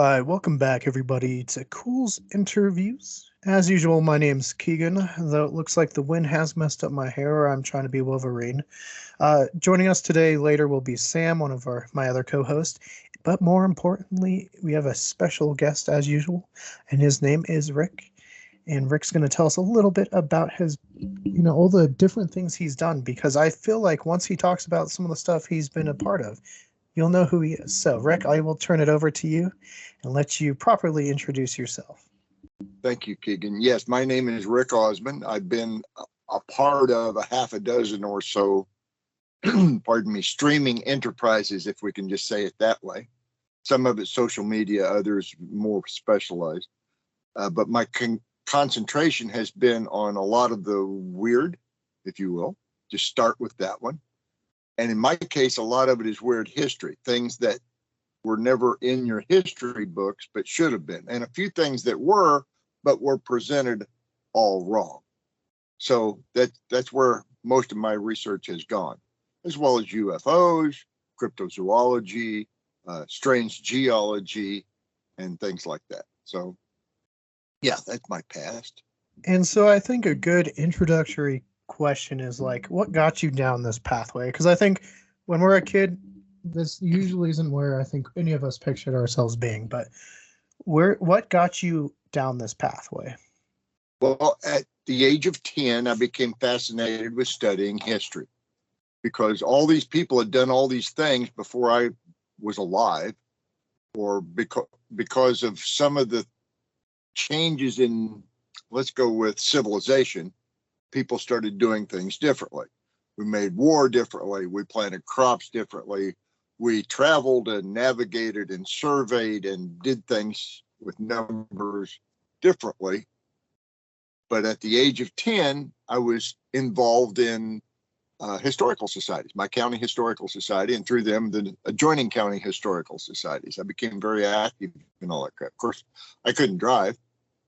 right, welcome back everybody to Culz Interviews. As usual, my name's Keegan, though it looks like the wind has messed up my hair, or I'm trying to be Wolverine. Joining us today later will be Sam, one of my other co-hosts. But more importantly, we have a special guest as usual, and his name is Rick. And Rick's going to tell us a little bit about his, all the different things he's done, because I feel like once he talks about some of the stuff he's been a part of, you'll know who he is. So, Rick, I will turn it over to you and let you properly introduce yourself. Thank you, Keegan. Yes, my name is Rick Osmon. I've been a part of a half a dozen or so, pardon me, streaming enterprises, if we can just say it that way. Some of it social media, others more specialized. But my concentration has been on a lot of the weird, if you will. Just start with that one. And in my case, a lot of it is weird history, things that were never in your history books, but should have been. And a few things that were, but were presented all wrong. So that's where most of my research has gone, as well as UFOs, cryptozoology, strange geology, and things like that. So, yeah, that's my past. And so I think a good introductory question is like, what got you down this pathway? Because I think when we're a kid, this usually isn't where I think any of us pictured ourselves being, but what got you down this pathway? Well, at the age of 10, I became fascinated with studying history because all these people had done all these things before I was alive, or because of some of the changes in, let's go with civilization, people started doing things differently. We made war differently. We planted crops differently. We traveled and navigated and surveyed and did things with numbers differently. But at the age of 10, I was involved in historical societies, my county historical society, and through them, the adjoining county historical societies. I became very active in all that crap. Of course, I couldn't drive.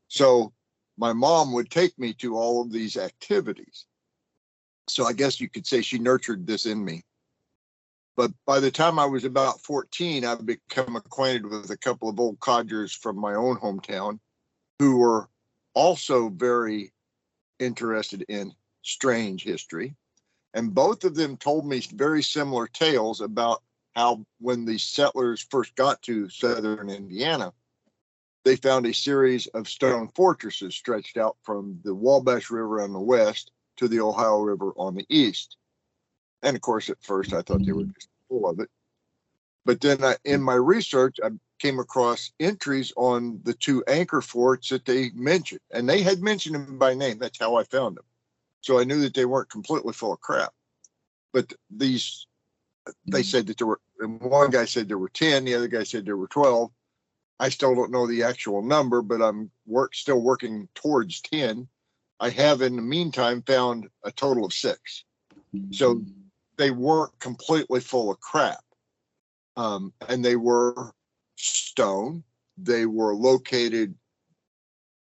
So my mom would take me to all of these activities. So I guess you could say she nurtured this in me. But by the time I was about 14, I've become acquainted with a couple of old codgers from my own hometown who were also very interested in strange history. And both of them told me very similar tales about how when the settlers first got to southern Indiana, they found a series of stone fortresses stretched out from the Wabash River on the west to the Ohio River on the east. And of course, at first, I thought they were just full of it. But then in my research, I came across entries on the two anchor forts that they mentioned. And they had mentioned them by name. That's how I found them. So I knew that they weren't completely full of crap. But they said that there were, and one guy said there were 10, the other guy said there were 12. I still don't know the actual number, but I'm still working towards 10. I have, in the meantime, found a total of 6. So they weren't completely full of crap. And they were stone. They were located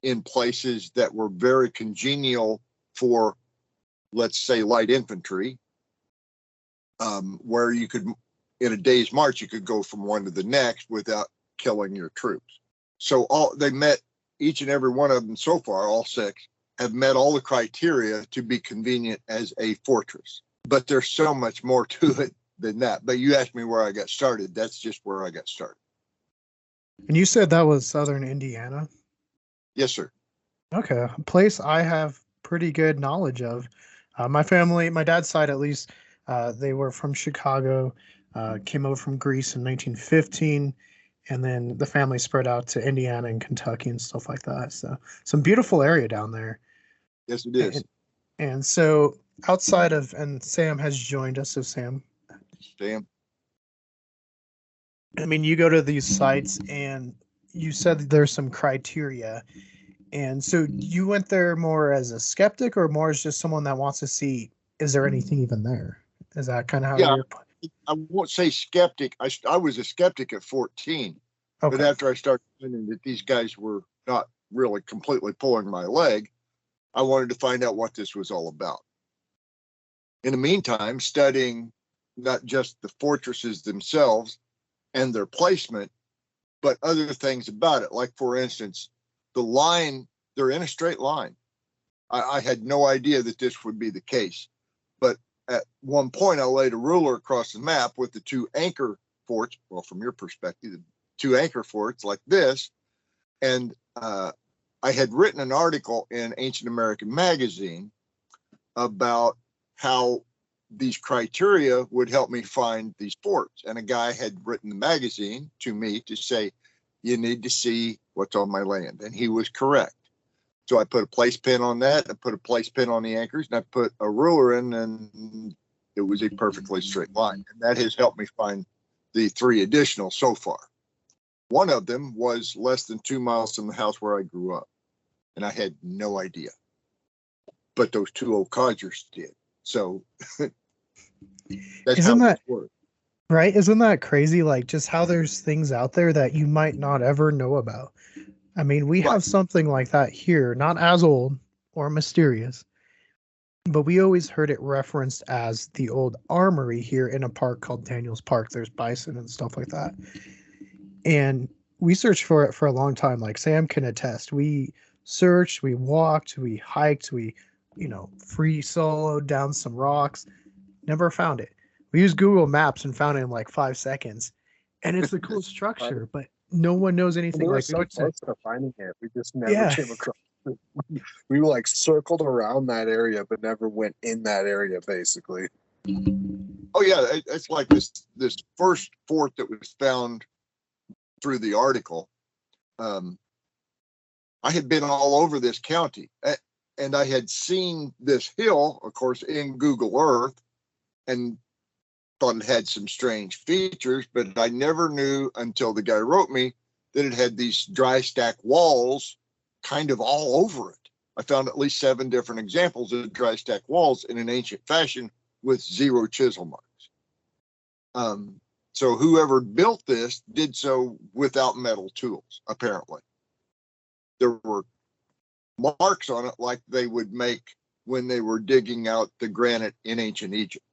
in places that were very congenial for, let's say, light infantry, where you could, in a day's march, you could go from one to the next without killing your troops. So they met, each and every one of them so far, all 6, have met all the criteria to be convenient as a fortress. But there's so much more to it than that. But you asked me where I got started. That's just where I got started. And you said that was southern Indiana? Yes, sir. Okay, a place I have pretty good knowledge of. My family, my dad's side at least, they were from Chicago, came over from Greece in 1915, and then the family spread out to Indiana and Kentucky and stuff like that. So some beautiful area down there. Yes, it is. And so outside of, and Sam has joined us. So Sam, I mean, you go to these sites and you said that there's some criteria. And so you went there more as a skeptic or more as just someone that wants to see, is there anything even there? Is that kind of how you're? I won't say skeptic. I was a skeptic at 14. Okay. But after I started finding that these guys were not really completely pulling my leg, I wanted to find out what this was all about. In the meantime, studying not just the fortresses themselves and their placement, but other things about it, like for instance, the line, they're in a straight line. I had no idea that this would be the case, but at one point I laid a ruler across the map with the two anchor forts. Well, from your perspective, the two anchor forts like this, and I had written an article in Ancient American Magazine about how these criteria would help me find these forts. And a guy had written the magazine to me to say, you need to see what's on my land. And he was correct. So I put a place pin on that. I put a place pin on the anchors, and I put a ruler in, and it was a perfectly straight line. And that has helped me find the 3 additional so far. One of them was less than 2 miles from the house where I grew up, and I had no idea. But those 2 old codgers did. So that's Isn't how that it works. right? Isn't that crazy? Like just how there's things out there that you might not ever know about. I mean, we Right. have something like that here, not as old or mysterious, but we always heard it referenced as the old armory here in a park called Daniels Park. There's bison and stuff like that. And we searched for it for a long time. Like Sam can attest. We searched, we walked, we hiked, we, free soloed down some rocks. Never found it. We used Google Maps and found it in like 5 seconds. And it's a cool structure, but no one knows anything. We were Like we so would say, close to finding it. We just never Yeah. came across it. We like circled around that area, but never went in that area, basically. Oh yeah, it's like this first fort that was found through the article. I had been all over this county, and I had seen this hill, of course, in Google Earth, and thought it had some strange features, but I never knew until the guy wrote me that it had these dry stack walls kind of all over it. I found at least 7 different examples of dry stack walls in an ancient fashion with 0 chisel marks. So whoever built this did so without metal tools, apparently. There were marks on it like they would make when they were digging out the granite in ancient Egypt.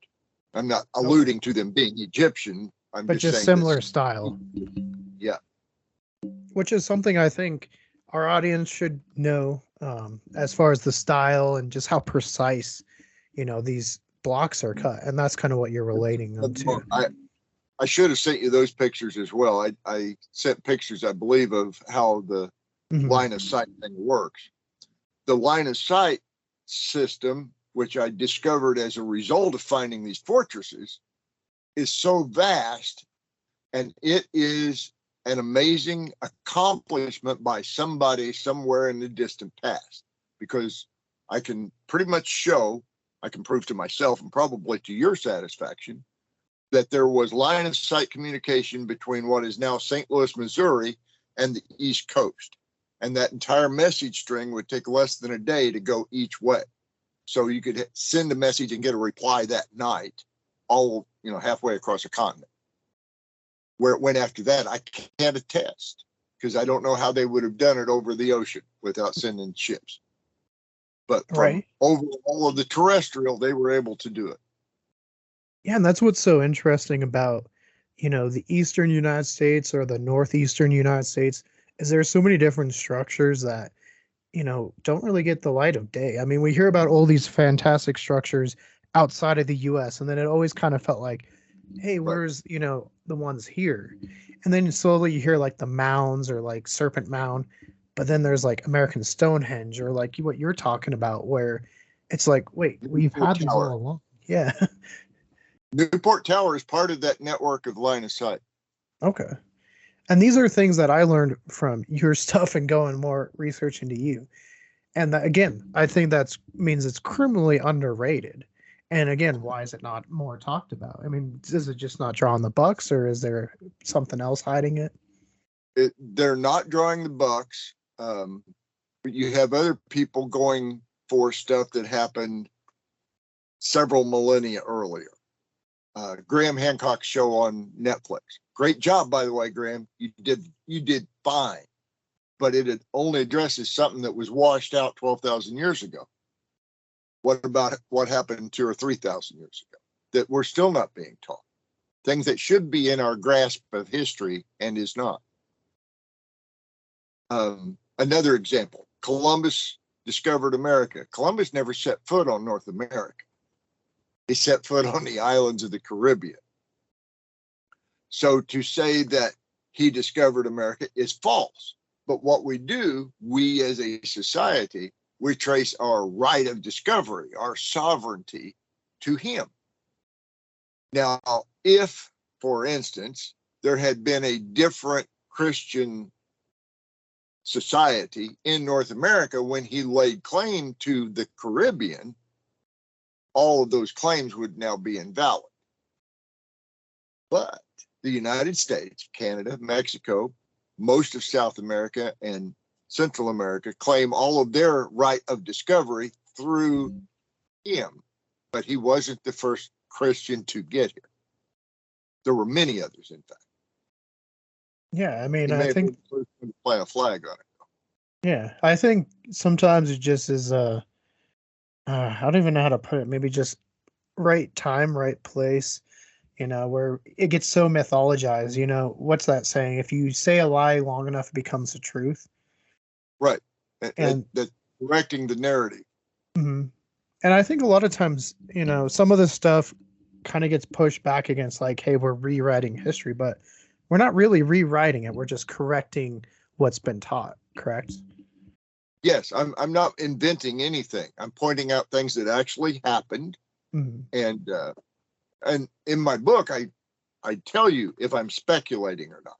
I'm not alluding to them being Egyptian. I'm but just saying similar this. style. Yeah. Which is something I think our audience should know, as far as the style and just how precise, these blocks are cut. And that's kind of what you're relating them to. I should have sent you those pictures as well. I sent pictures, I believe, of how the line of sight thing works. The line of sight system, which I discovered as a result of finding these fortresses, is so vast, and it is an amazing accomplishment by somebody somewhere in the distant past, because I can pretty much show, I can prove to myself and probably to your satisfaction, that there was line of sight communication between what is now St. Louis, Missouri, and the East Coast. And that entire message string would take less than a day to go each way. So you could send a message and get a reply that night, all, halfway across a continent. Where it went after that, I can't attest, because I don't know how they would have done it over the ocean without sending ships. But from over all of the terrestrial, they were able to do it. Yeah, and that's what's so interesting about, the eastern United States or the northeastern United States, is there's so many different structures that, don't really get the light of day. I mean, we hear about all these fantastic structures outside of the US, and then it always kind of felt like, hey, where's, the ones here? And then slowly you hear like the mounds or like Serpent Mound, but then there's like American Stonehenge or like what you're talking about, where it's like, wait, we've had these all along. Yeah. Newport Tower is part of that network of line of sight. Okay. And these are things that I learned from your stuff and going more research into you. And that, again, I think that means it's criminally underrated. And again, why is it not more talked about? I mean, is it just not drawing the bucks, or is there something else hiding it? They're not drawing the bucks. But you have other people going for stuff that happened several millennia earlier. Graham Hancock's show on Netflix. Great job, by the way, Graham. You did fine, but it only addresses something that was washed out 12,000 years ago. What about what happened 2,000 or 3,000 years ago that we're still not being taught? Things that should be in our grasp of history and is not. Another example, Columbus discovered America. Columbus never set foot on North America. He set foot on the islands of the Caribbean. So to say that he discovered America is false. But what we do, we as a society, we trace our right of discovery, our sovereignty to him. Now, if, for instance, there had been a different Christian society in North America when he laid claim to the Caribbean, all of those claims would now be invalid. But the United States, Canada, Mexico, most of South America and Central America claim all of their right of discovery through him. But he wasn't the first Christian to get here. There were many others, in fact. Yeah, I mean, He may I have think, been the first one to plant a flag on it. yeah, I think sometimes it just is, I don't even know how to put it. Maybe just right time, right place, where it gets so mythologized. What's that saying? If you say a lie long enough, it becomes the truth. Right. And That's correcting the narrative. mhm. And I think a lot of times, some of this stuff kind of gets pushed back against like, hey, we're rewriting history, but we're not really rewriting it. We're just correcting what's been taught, correct? Yes, I'm not inventing anything. I'm pointing out things that actually happened. Mhm. And in my book, I tell you if I'm speculating or not,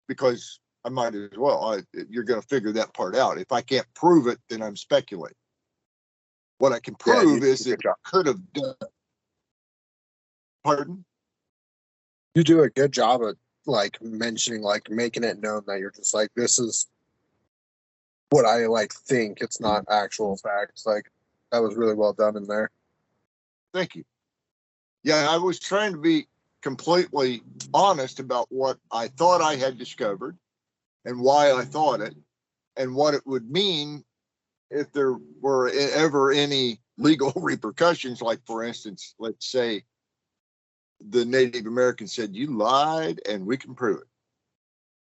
because I might as well. You're going to figure that part out. If I can't prove it, then I'm speculating. What I can prove is that it could have done. Pardon? You do a good job of like mentioning, like making it known that you're just like, this is what I like think. It's not actual facts. Like that was really well done in there. Thank you. Yeah, I was trying to be completely honest about what I thought I had discovered and why I thought it and what it would mean if there were ever any legal repercussions. Like, for instance, let's say the Native Americans said, you lied and we can prove it.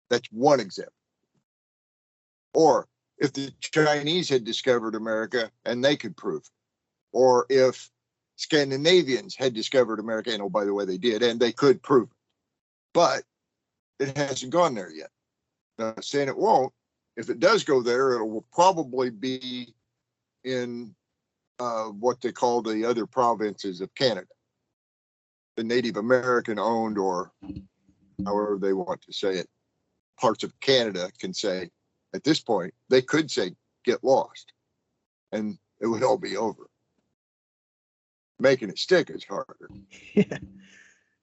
That's one example. Or if the Chinese had discovered America and they could prove it. Or if Scandinavians had discovered America, and oh, by the way, they did, and they could prove it. But it hasn't gone there yet. Now, saying it won't, if it does go there, it will probably be in what they call the other provinces of Canada. The Native American owned, or however they want to say it, parts of Canada can say, at this point, they could say, get lost. And it would all be over. Making it stick is harder. Yeah.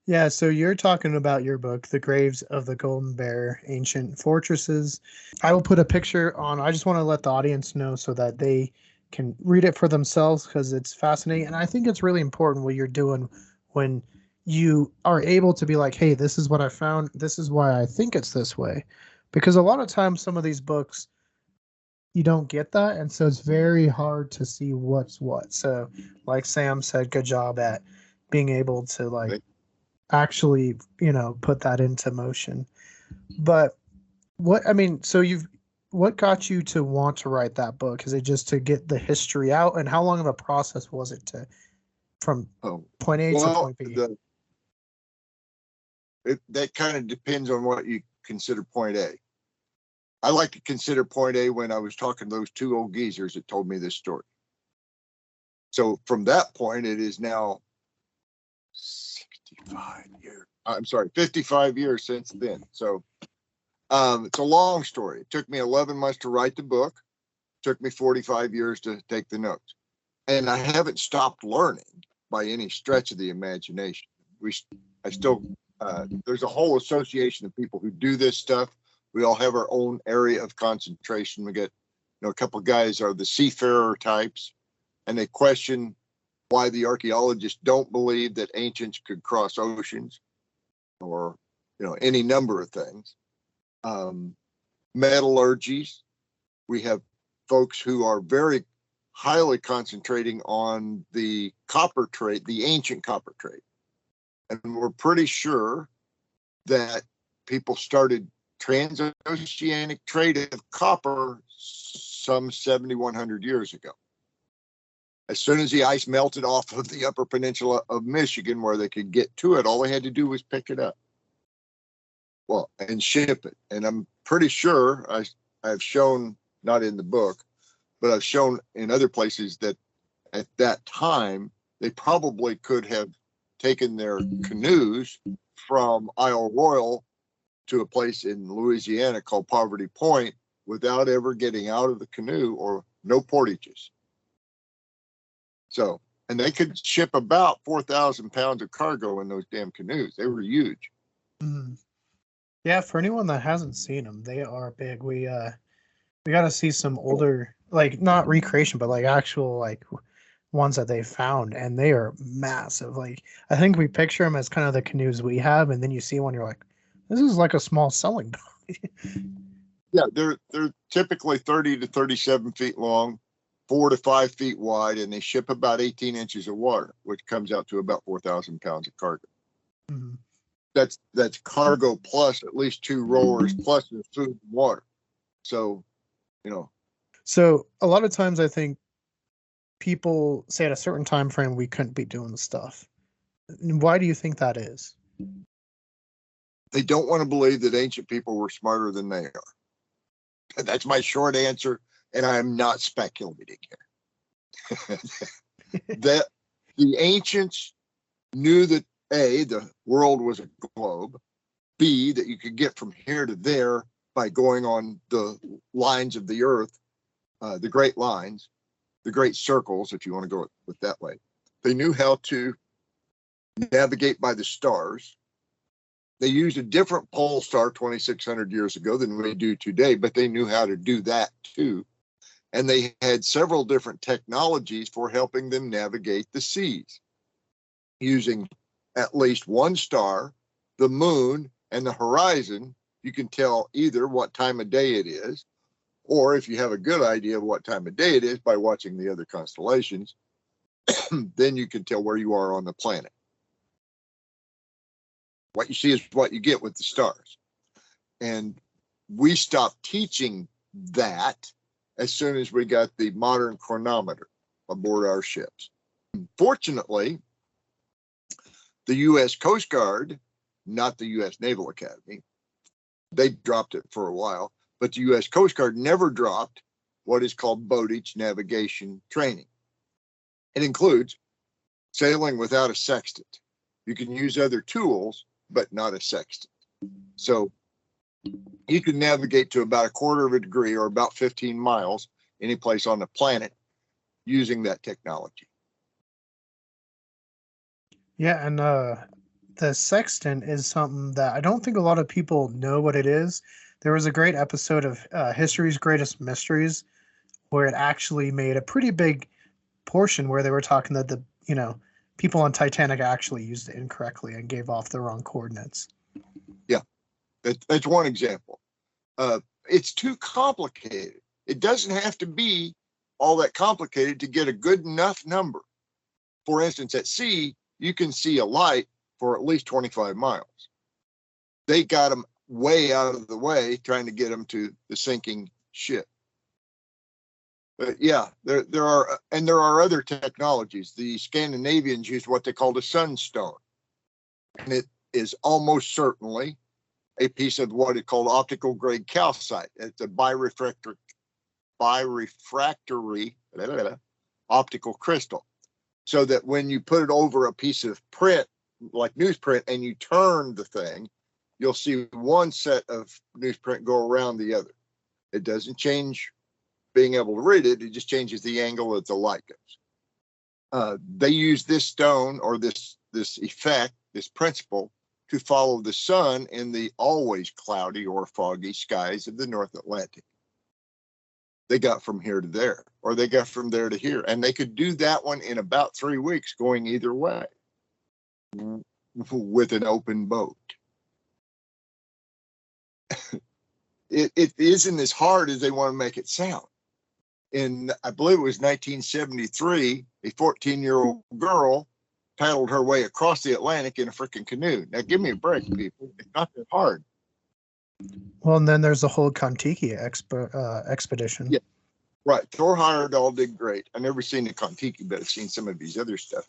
Yeah, so you're talking about your book, The Graves of the Golden Bear, Ancient Fortresses. I will put a picture on. I just want to let the audience know so that they can read it for themselves because it's fascinating. And I think it's really important what you're doing when you are able to be like, hey, this is what I found. This is why I think it's this way. Because a lot of times some of these books, you don't get that. And so it's very hard to see what's what. So like Sam said, good job at being able to like actually, put that into motion. But what got you to want to write that book? Is it just to get the history out? And how long of a process was it from point A to point B? That kind of depends on what you consider point A. I like to consider point A when I was talking to those two old geezers that told me this story. So from that point, it is now 55 years since then. So it's a long story. It took me 11 months to write the book. It took me 45 years to take the notes. And I haven't stopped learning by any stretch of the imagination. There's a whole association of people who do this stuff. We all have our own area of concentration. We get, a couple of guys are the seafarer types, and they question why the archaeologists don't believe that ancients could cross oceans, or any number of things. Metallurgies, we have folks who are very highly concentrating on the copper trade, the ancient copper trade, and we're pretty sure that people started transoceanic trade of copper some 7,100 years ago. As soon as the ice melted off of the upper peninsula of Michigan where they could get to it, all they had to do was pick it up. Well, and ship it. And I'm pretty sure I've shown, not in the book, but I've shown in other places that at that time, they probably could have taken their canoes from Isle Royale to a place in Louisiana called Poverty Point without ever getting out of the canoe or no portages. So, and they could ship about 4,000 pounds of cargo in those damn canoes. They were huge. Mm. Yeah, for anyone that hasn't seen them, they are big. We got to see some older, like not recreation, but like actual like ones that they found, and they are massive. Like I think we picture them as kind of the canoes we have, and then you see one, you're like, this is like a small sailing boat. Yeah, they're typically 30 to 37 feet long, 4 to 5 feet wide, and they ship about 18 inches of water, which comes out to about 4,000 pounds of cargo. Mm-hmm. That's cargo plus at least 2 rowers plus the food and water. So, you know. So a lot of times I think people say at a certain time frame we couldn't be doing the stuff. Why do you think that is? They don't want to believe that ancient people were smarter than they are. That's my short answer, and I am not speculating here. That the ancients knew that A, the world was a globe, B, that you could get from here to there by going on the lines of the earth, the great lines, the great circles, if you want to go with that way. They knew how to navigate by the stars. They used a different pole star 2,600 years ago than we do today, but they knew how to do that too. And they had several different technologies for helping them navigate the seas, using at least one star, the moon, and the horizon. You can tell either what time of day it is, or if you have a good idea of what time of day it is by watching the other constellations, then you can tell where you are on the planet. What you see is what you get with the stars. And we stopped teaching that as soon as we got the modern chronometer aboard our ships. Fortunately, the U.S. Coast Guard, not the U.S. Naval Academy, they dropped it for a while, but the U.S. Coast Guard never dropped what is called boatage navigation training. It includes sailing without a sextant. You can use other tools, but not a sextant. So you can navigate to about 1/4 of a degree or about 15 miles any place on the planet using that technology. Yeah, and the sextant is something that I don't think a lot of people know what it is. There was a great episode of History's Greatest Mysteries where it actually made a pretty big portion where they were talking that the people on Titanic actually used it incorrectly and gave off the wrong coordinates. Yeah, that's one example. It's too complicated. It doesn't have to be all that complicated to get a good enough number. For instance, at sea, you can see a light for at least 25 miles. They got them way out of the way trying to get them to the sinking ship. But yeah, there are other technologies. The Scandinavians used what they called a sunstone, and it is almost certainly a piece of what is called optical grade calcite. It's a birefractory optical crystal, so that when you put it over a piece of print, like newsprint, and you turn the thing, you'll see one set of newsprint go around the other. It doesn't change being able to read it, it just changes the angle that the light goes. They use this stone or this effect, this principle, to follow the sun in the always cloudy or foggy skies of the North Atlantic. They got from here to there, or they got from there to here, and they could do that one in about 3 weeks going either way with an open boat. It isn't as hard as they want to make it sound. In, I believe it was 1973, a 14-year-old girl paddled her way across the Atlantic in a freaking canoe. Now, give me a break, people. It's not that hard. Well, and then there's the whole Kontiki expedition. Yeah. Right. Thor Heyerdahl did great. I've never seen the Kontiki, but I've seen some of his other stuff.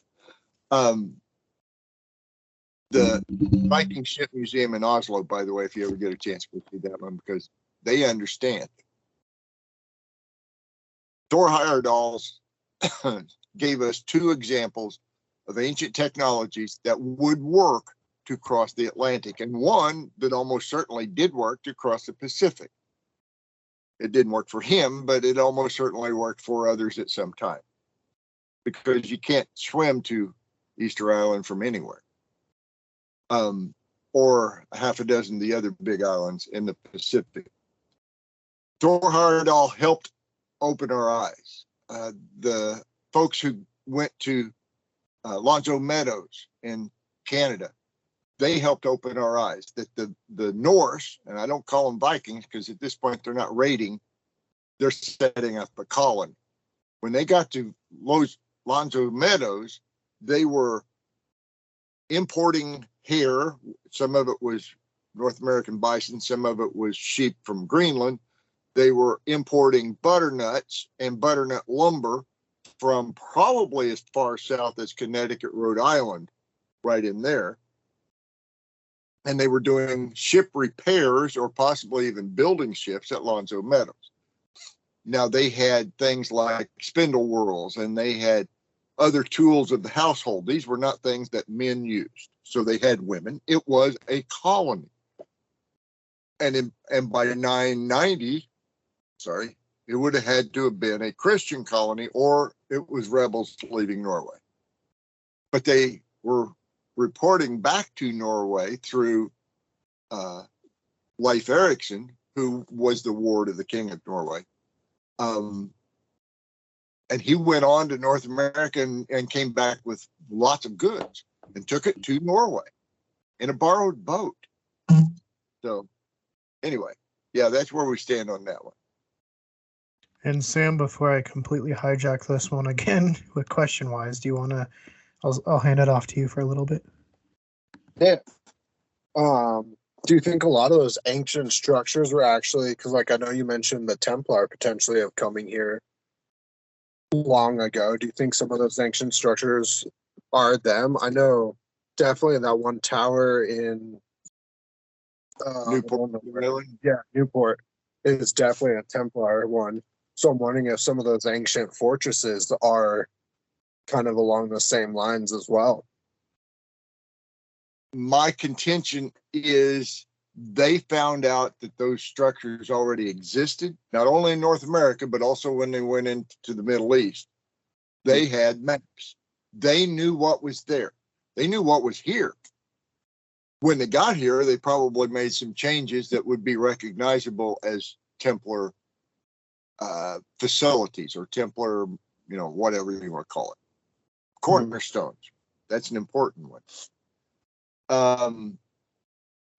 The Viking Ship Museum in Oslo, by the way, if you ever get a chance to see that one, because they understand. Thor Heyerdahl's gave us 2 examples of ancient technologies that would work to cross the Atlantic, and one that almost certainly did work to cross the Pacific. It didn't work for him, but it almost certainly worked for others at some time, because you can't swim to Easter Island from anywhere, or half a dozen of the other big islands in the Pacific. Thor Heyerdahl helped open our eyes. The folks who went to Lonzo Meadows in Canada, they helped open our eyes that the Norse, and I don't call them Vikings because at this point they're not raiding, they're setting up a colony. When they got to Lonzo Meadows, they were importing hair. Some of it was North American bison, some of it was sheep from Greenland. They were importing butternuts and butternut lumber from probably as far south as Connecticut, Rhode Island, right in there. And they were doing ship repairs or possibly even building ships at Lonzo Meadows. Now they had things like spindle whorls and they had other tools of the household. These were not things that men used. So they had women. It was a colony. And by 990, it would have had to have been a Christian colony or it was rebels leaving Norway. But they were reporting back to Norway through Leif Erikson, who was the ward of the King of Norway. And he went on to North America and came back with lots of goods and took it to Norway in a borrowed boat. So anyway, yeah, that's where we stand on that one. And Sam, before I completely hijack this one again, with question-wise, do you want to? I'll hand it off to you for a little bit. Yeah. Do you think a lot of those ancient structures were actually, because like I know you mentioned the Templar potentially of coming here long ago. Do you think some of those ancient structures are them? I know definitely that one tower in Newport, really? Yeah, Newport is definitely a Templar one. So I'm wondering if some of those ancient fortresses are kind of along the same lines as well. My contention is they found out that those structures already existed, not only in North America, but also when they went into the Middle East. They had maps. They knew what was there. They knew what was here. When they got here, they probably made some changes that would be recognizable as Templar facilities or Templar, whatever you want to call it. Cornerstones. That's an important one.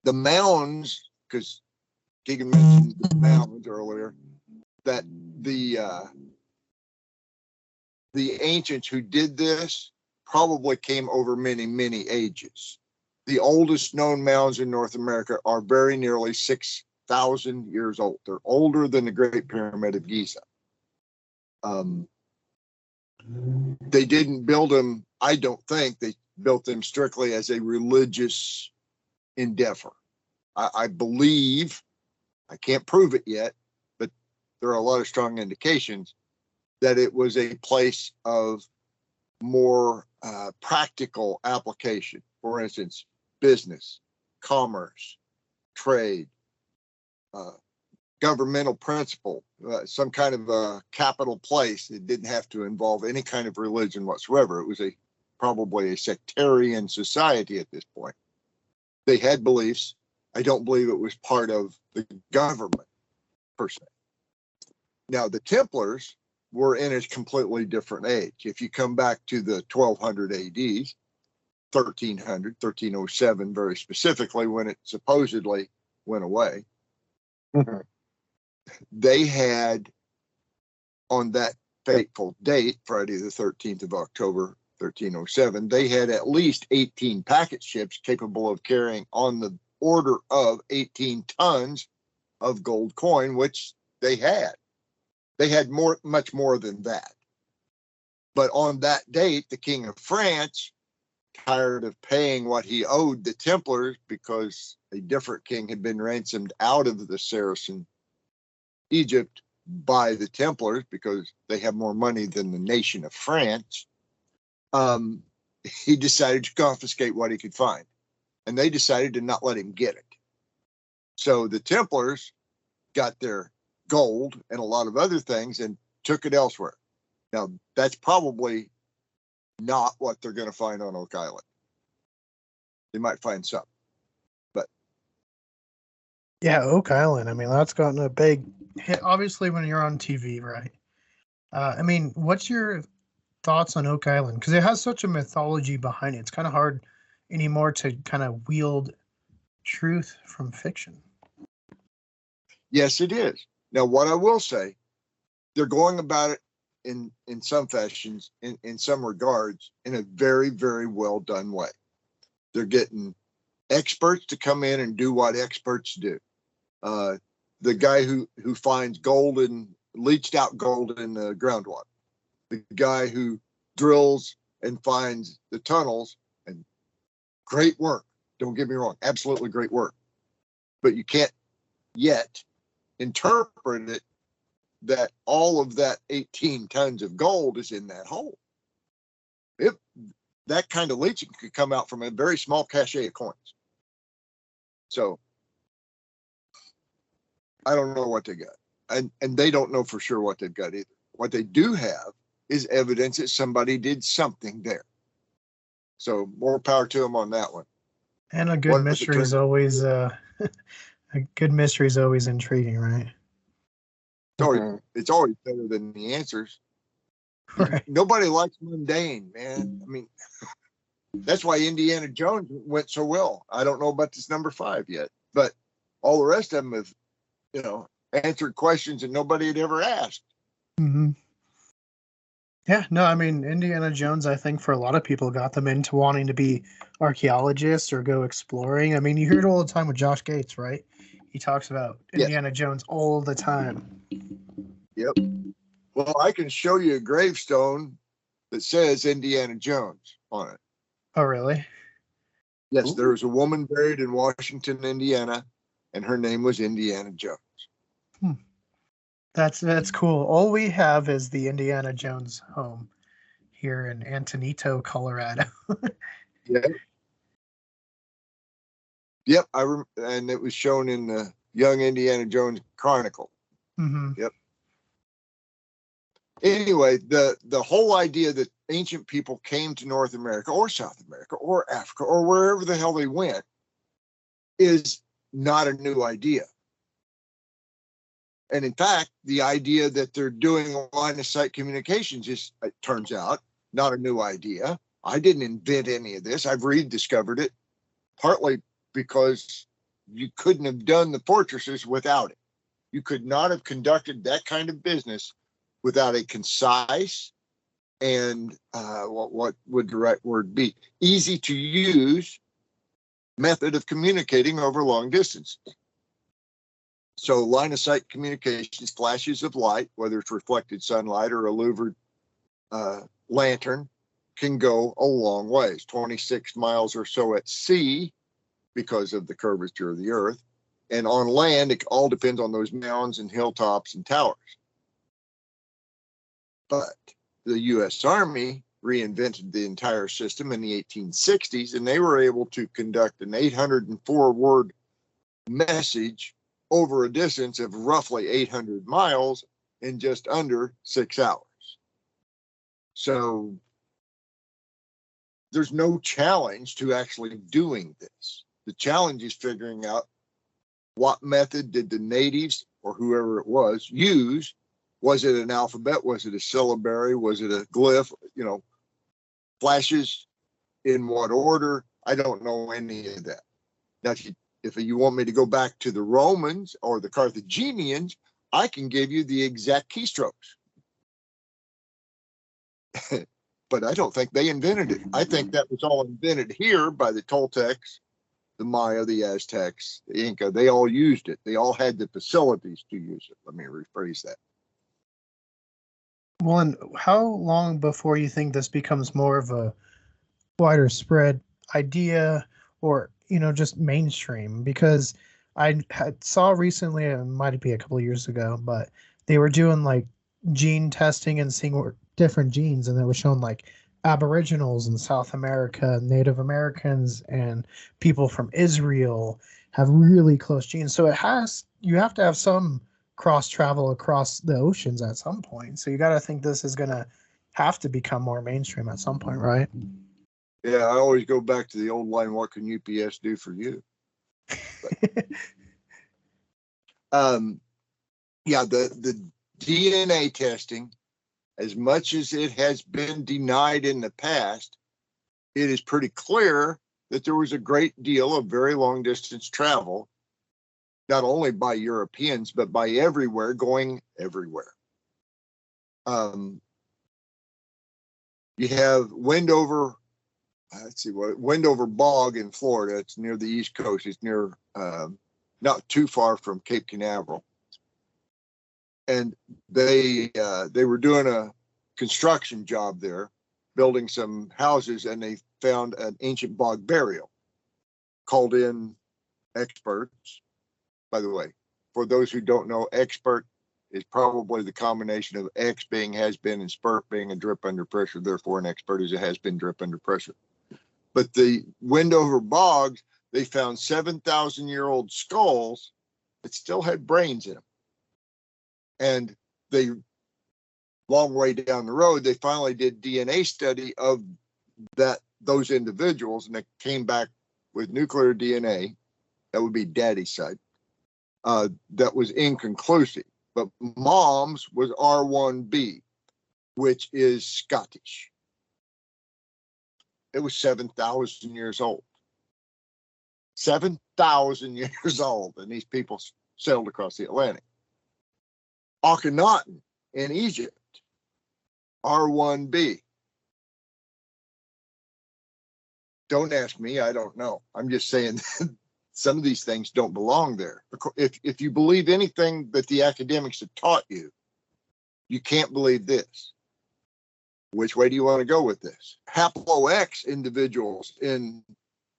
The mounds, because Keegan mentioned the mounds earlier, that the ancients who did this probably came over many, many ages. The oldest known mounds in North America are very nearly 6,000 years old. They're older than the Great Pyramid of Giza. They didn't build them, I don't think, they built them strictly as a religious endeavor. I believe, I can't prove it yet, but there are a lot of strong indications that it was a place of more practical application. For instance, business, commerce, trade, governmental principle, some kind of a capital place. It didn't have to involve any kind of religion whatsoever. It was probably a sectarian society at this point. They had beliefs. I don't believe it was part of the government per se. Now, the Templars were in a completely different age. If you come back to the 1200 AD, 1307 very specifically, when it supposedly went away, they had, on that fateful date, Friday the 13th of October, 1307, they had at least 18 packet ships capable of carrying on the order of 18 tons of gold coin, which they had. They had much more than that. But on that date, the King of France, tired of paying what he owed the Templars because a different king had been ransomed out of the Saracen Egypt by the Templars because they have more money than the nation of France, he decided to confiscate what he could find. And they decided to not let him get it. So the Templars got their gold and a lot of other things and took it elsewhere. Now, that's probably not what they're going to find on Oak Island. They might find some. But Yeah, Oak Island. I mean, that's gotten a big hit, obviously, when you're on TV, right? I mean, what's your thoughts on Oak Island? Because it has such a mythology behind it. It's kind of hard anymore to kind of wield truth from fiction. yes, it is. Now, what I will say, they're going about it in some fashions, in some regards, in a very, very well done way. They're getting experts to come in and do what experts do. The guy who finds gold and leached out gold in the groundwater, the guy who drills and finds the tunnels, and great work. Don't get me wrong, absolutely great work. But you can't yet interpret it that all of that 18 tons of gold is in that hole. If that kind of leaching could come out from a very small cache of coins. So I don't know what they got. And they don't know for sure what they've got either. What they do have is evidence that somebody did something there. So more power to them on that one. And a good mystery is always a good mystery is always intriguing, right? It's always better than the answers. Right. Nobody likes mundane, man. I mean, that's why Indiana Jones went so well. I don't know about this number 5 yet, but all the rest of them have, answered questions that nobody had ever asked. Mm-hmm. Yeah, no, I mean, Indiana Jones, I think for a lot of people got them into wanting to be archaeologists or go exploring. I mean, you hear it all the time with Josh Gates, right? He talks about Indiana Jones all the time. Yep. Well, I can show you a gravestone that says Indiana Jones on it. Oh, really? Yes, there was a woman buried in Washington, Indiana, and her name was Indiana Jones. That's cool. All we have is the Indiana Jones home here in Antonito, Colorado. Yep, and it was shown in the Young Indiana Jones Chronicle. Mm-hmm. Yep. Anyway, the whole idea that ancient people came to North America or South America or Africa or wherever the hell they went is not a new idea. And in fact, the idea that they're doing line of sight communications is, it turns out, not a new idea. I didn't invent any of this. I've rediscovered it, partly because you couldn't have done the fortresses without it. You could not have conducted that kind of business without a concise and what would the right word be? Easy to use method of communicating over long distances. So line of sight communications, flashes of light, whether it's reflected sunlight or a louvered lantern, can go a long ways, 26 miles or so at sea because of the curvature of the earth. And on land, it all depends on those mounds and hilltops and towers. But the U.S. Army reinvented the entire system in the 1860s, and they were able to conduct an 804-word message over a distance of roughly 800 miles in just under 6 hours. So there's no challenge to actually doing this. The challenge is figuring out what method did the natives or whoever it was use. Was it an alphabet? Was it a syllabary? Was it a glyph? Flashes in what order? I don't know any of that. Now, if you want me to go back to the Romans or the Carthaginians, I can give you the exact keystrokes. But I don't think they invented it. I think that was all invented here by the Toltecs, the Maya, the Aztecs, the Inca, they all used it. They all had the facilities to use it. Let me rephrase that. Well, and how long before you think this becomes more of a wider spread idea, or just mainstream? Because saw recently, it might be a couple of years ago, but they were doing like gene testing and seeing what different genes, and it was showing like aboriginals in South America, Native Americans, and people from Israel have really close genes. So you have to have some cross travel across the oceans at some point. So you got to think this is going to have to become more mainstream at some point, right? Yeah, I always go back to the old line, what can UPS do for you? Yeah, the DNA testing, as much as it has been denied in the past, it is pretty clear that there was a great deal of very long distance travel, not only by Europeans, but by going everywhere. You have Wendover Bog in Florida. It's near the East Coast. It's near, not too far from Cape Canaveral. And they were doing a construction job there, building some houses, and they found an ancient bog burial. Called in experts. By the way, for those who don't know, expert is probably the combination of X being has been and spurt being a drip under pressure. Therefore, an expert is a has been drip under pressure. But the Wendover bogs, they found 7,000-year-old skulls that still had brains in them. And long way down the road, they finally did DNA study of those individuals, and they came back with nuclear DNA. That would be daddy's side. That was inconclusive. But mom's was R1B, which is Scottish. It was 7,000 years old. 7,000 years old, and these people sailed across the Atlantic. Akhenaten in Egypt, R1B. Don't ask me, I don't know. I'm just saying some of these things don't belong there. If you believe anything that the academics have taught you, you can't believe this. Which way do you want to go with this? Haplo X individuals in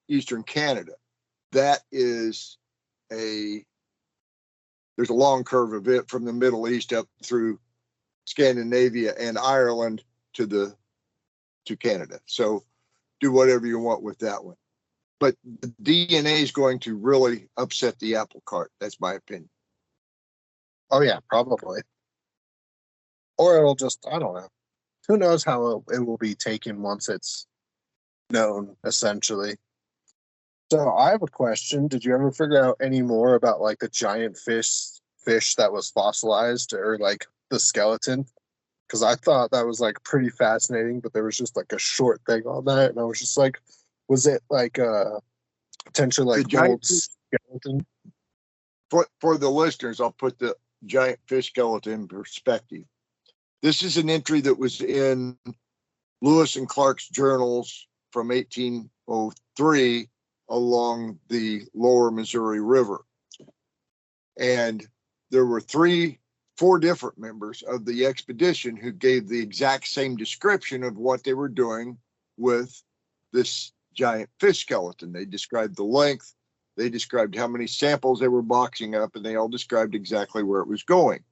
Eastern Canada. That is there's a long curve of it from the Middle East up through Scandinavia and Ireland to Canada. So do whatever you want with that one. But the DNA is going to really upset the apple cart. That's my opinion. Oh yeah, probably. Or it'll just, I don't know. Who knows how it will be taken once it's known, essentially. So I have a question. Did you ever figure out any more about like the giant fish that was fossilized, or like the skeleton? Because I thought that was like pretty fascinating, but there was just like a short thing on that, and I was just like, was it like potentially like old skeleton? For the listeners, I'll put the giant fish skeleton in perspective. This is an entry that was in Lewis and Clark's journals from 1803 along the lower Missouri River. And there were 4 different members of the expedition who gave the exact same description of what they were doing with this giant fish skeleton. They described the length, they described how many samples they were boxing up, and they all described exactly where it was going.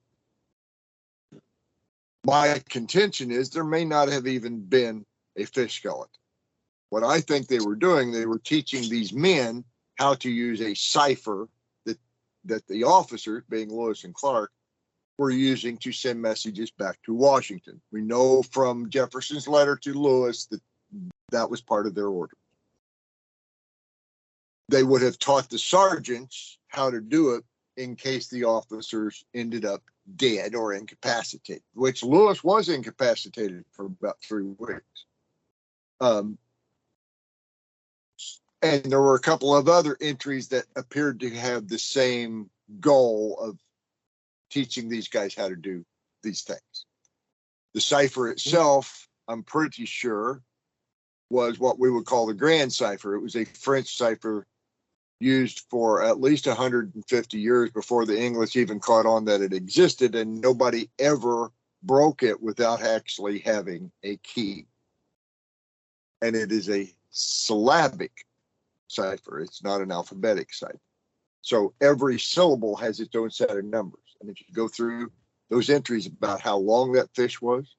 My contention is there may not have even been a fish skeleton. What I think they were doing, they were teaching these men how to use a cipher that the officers, being Lewis and Clark, were using to send messages back to Washington. We know from Jefferson's letter to Lewis that was part of their order. They would have taught the sergeants how to do it in case the officers ended up dead or incapacitated, which Lewis was incapacitated for about 3 weeks. And there were a couple of other entries that appeared to have the same goal of teaching these guys how to do these things. The cipher itself, I'm pretty sure, was what we would call the grand cipher. It was a French cipher used for at least 150 years before the English even caught on that it existed, and nobody ever broke it without actually having a key. And it is a syllabic cipher. It's not an alphabetic cipher. So every syllable has its own set of numbers. And if you go through those entries about how long that fish was,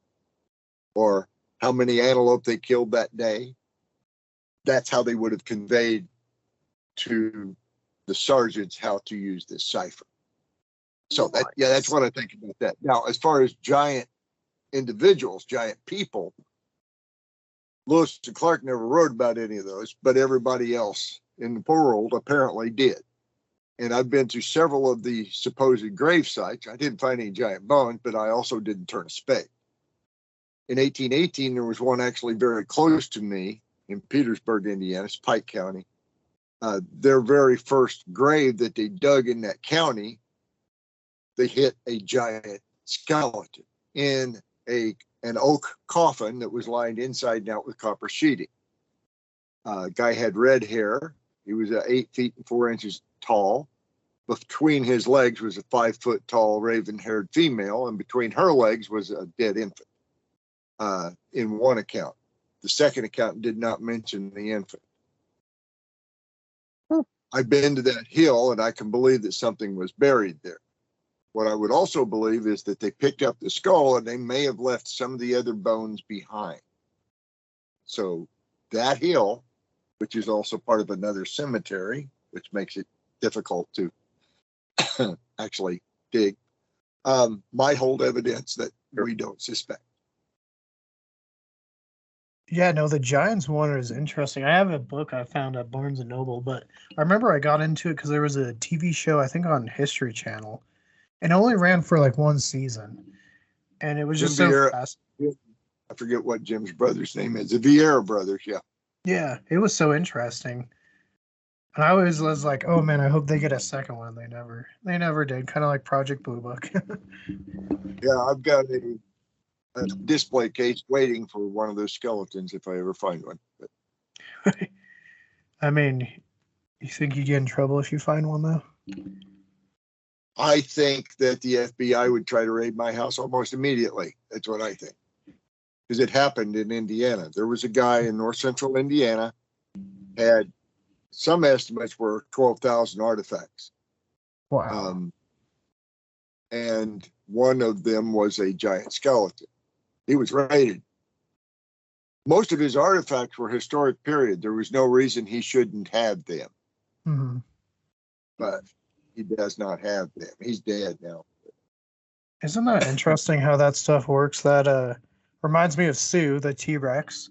or how many antelope they killed that day, that's how they would have conveyed to the sergeants how to use this cipher. So that, yeah, that's what I think about that. Now, as far as giant individuals, giant people, Lewis and Clark never wrote about any of those, but everybody else in the world apparently did. And I've been to several of the supposed grave sites. I didn't find any giant bones, but I also didn't turn a spade. In 1818, there was one actually very close to me in Petersburg, Indiana, it's Pike County. Their very first grave that they dug in that county, they hit a giant skeleton in an oak coffin that was lined inside and out with copper sheeting. Guy had red hair. He was 8 feet and 4 inches tall. Between his legs was a 5 foot tall raven-haired female, and between her legs was a dead infant. In one account, the second account did not mention the infant. I've been to that hill, and I can believe that something was buried there. What I would also believe is that they picked up the skull and they may have left some of the other bones behind. So that hill, which is also part of another cemetery, which makes it difficult to actually dig, might hold evidence that we don't suspect. Yeah, no, the Giants one is interesting. I have a book I found at Barnes & Noble, but I remember I got into it because there was a TV show, I think on History Channel, and it only ran for like one season. And it was just so fast. I forget what Jim's brother's name is. The Weir brothers, yeah. Yeah, it was so interesting. And I always was like, oh man, I hope they get a second one. They never did. Kind of like Project Blue Book. Yeah, I've got a display case waiting for one of those skeletons if I ever find one. But I mean, you think you get in trouble if you find one though? I think that the FBI would try to raid my house almost immediately. That's what I think. Because it happened in Indiana. There was a guy in north central Indiana, had some estimates were 12,000 artifacts. Wow. And one of them was a giant skeleton. He was raided. Most of his artifacts were historic period. There was no reason he shouldn't have them. Mm-hmm. But he does not have them. He's dead now. Isn't that interesting how that stuff works? That reminds me of Sue, the T-Rex,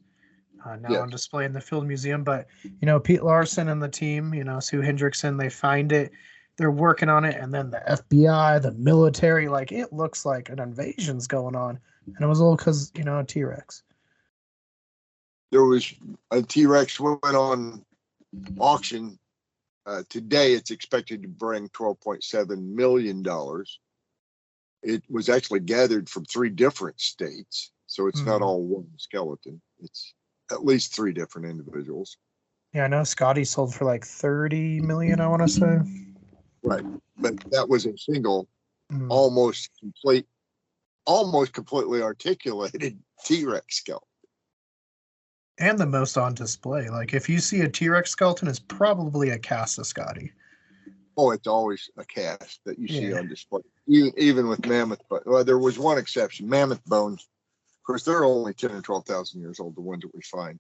now on display in the Field Museum. But, you know, Pete Larson and the team, you know, Sue Hendrickson, they find it. They're working on it. And then the FBI, the military, like, it looks like an invasion's going on. And it was all because, you know, a T-Rex. There was a T-Rex went on auction. Today, it's expected to bring $12.7 million. It was actually gathered from 3 different states. So it's not all one skeleton. It's at least 3 different individuals. Yeah, I know Scotty sold for like 30 million, I want to say. Right. But that was a single, almost completely articulated T-Rex skeleton. And the most on display. Like, if you see a T-Rex skeleton, it's probably a cast of Scotty. Oh, it's always a cast that you see on display, even with mammoth. But well, there was one exception: mammoth bones. Of course, they're only 10 or 12,000 years old. The ones that we find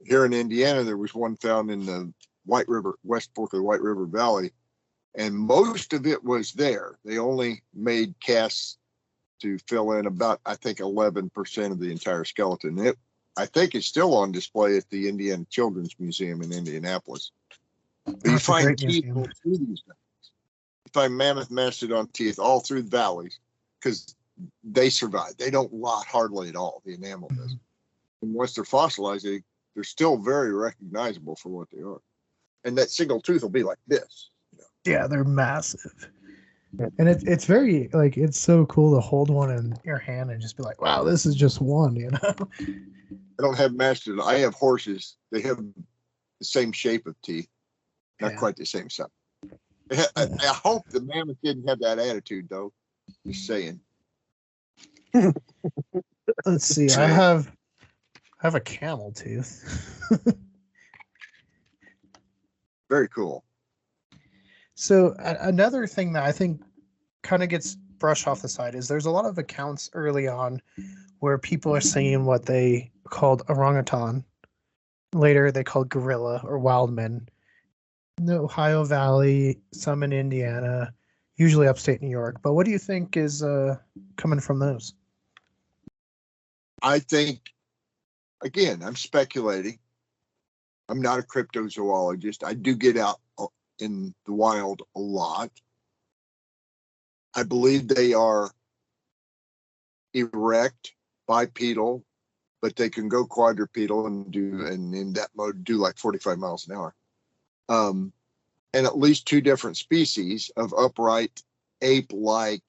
here in Indiana, there was one found in the White River, West Fork of the White River Valley, and most of it was there. They only made casts to fill in about, I think, 11% of the entire skeleton. I think it's still on display at the Indiana Children's Museum in Indianapolis. But you find teeth all through these things. You find mammoth mastodon teeth all through the valleys because they survive. They don't rot hardly at all. The enamel does. And once they're fossilized, they're still very recognizable for what they are. And that single tooth will be like this. You know? Yeah, they're massive. And it's very, like, it's so cool to hold one in your hand and just be like, wow, this is just one, you know? I don't have mastodon. I have horses. They have the same shape of teeth. Not quite the same size. I hope the mammoth didn't have that attitude, though. Just saying. Let's see. I have a camel tooth. Very cool. So another thing that I think kind of gets brushed off the side is there's a lot of accounts early on where people are saying what they called orangutan. Later, they called gorilla or wild men. In the Ohio Valley, some in Indiana, usually upstate New York. But what do you think is coming from those? I think, again, I'm speculating. I'm not a cryptozoologist. I do get out in the wild a lot. I believe they are erect, bipedal, but they can go quadrupedal and in that mode do like 45 miles an hour. And at least two different species of upright ape-like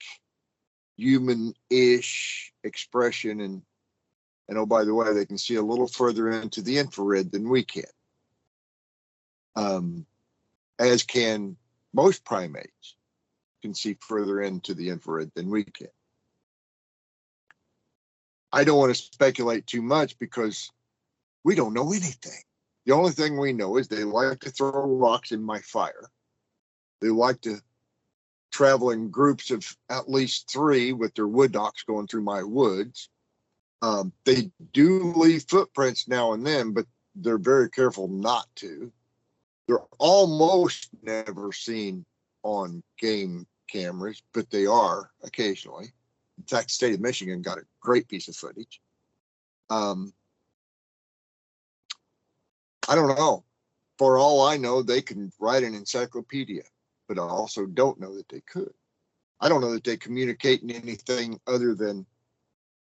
human-ish expression, and oh, by the way, they can see a little further into the infrared than we can. As can most primates, can see further into the infrared than we can. I don't want to speculate too much because we don't know anything. The only thing we know is they like to throw rocks in my fire. They like to travel in groups of at least 3 with their wood dogs going through my woods. They do leave footprints now and then, but they're very careful not to. They're almost never seen on game cameras, but they are occasionally. In fact, the state of Michigan got a great piece of footage. I don't know. For all I know, they can write an encyclopedia, but I also don't know that they could. I don't know that they communicate in anything other than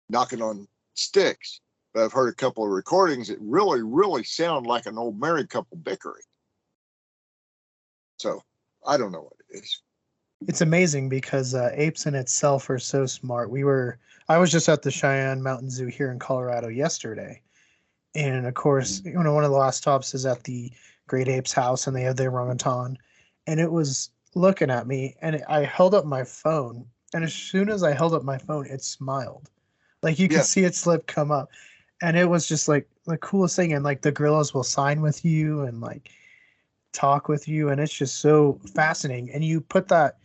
knocking on sticks. But I've heard a couple of recordings that really, really sound like an old married couple bickering. So I don't know what it is. It's amazing because apes in itself are so smart. I was just at the Cheyenne Mountain Zoo here in Colorado yesterday. And of course, one of the last stops is at the Great Apes house, and they have the orangutan. And it was looking at me, and I held up my phone. And as soon as I held up my phone, it smiled. Like you could see its lip come up. And it was just like the coolest thing. And like the gorillas will sign with you and like talk with you. And it's just so fascinating. And you put that,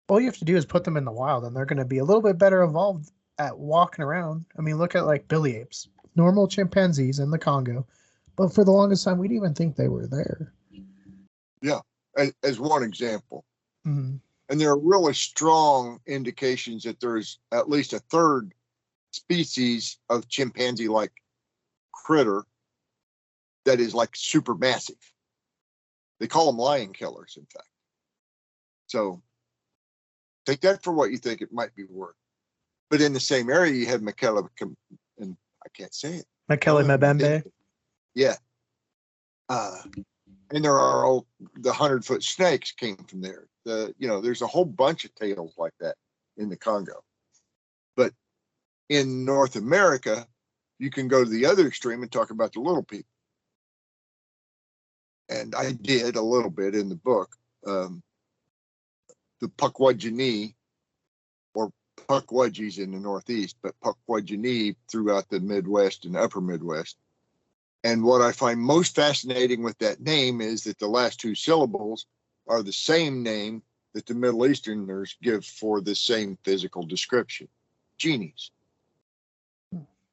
all you have to do is put them in the wild, and they're going to be a little bit better evolved at walking around. I mean, look at like billy apes. Normal chimpanzees in the Congo, but for the longest time, we didn't even think they were there. Yeah, as one example. Mm-hmm. And there are really strong indications that there's at least a third species of chimpanzee-like critter that is like super massive. They call them lion killers, in fact. So take that for what you think it might be worth. But in the same area, you have Mekele, and I can't say it. Mekele Mbembe. Yeah. And there are all the 100-foot snakes came from there. There's a whole bunch of tales like that in the Congo. But in North America, you can go to the other extreme and talk about the little people. And I did a little bit in the book. The Pukwudgie, or Pukwudgies in the Northeast, but Pukwudgie throughout the Midwest and upper Midwest. And what I find most fascinating with that name is that the last 2 syllables are the same name that the Middle Easterners give for the same physical description. Genies.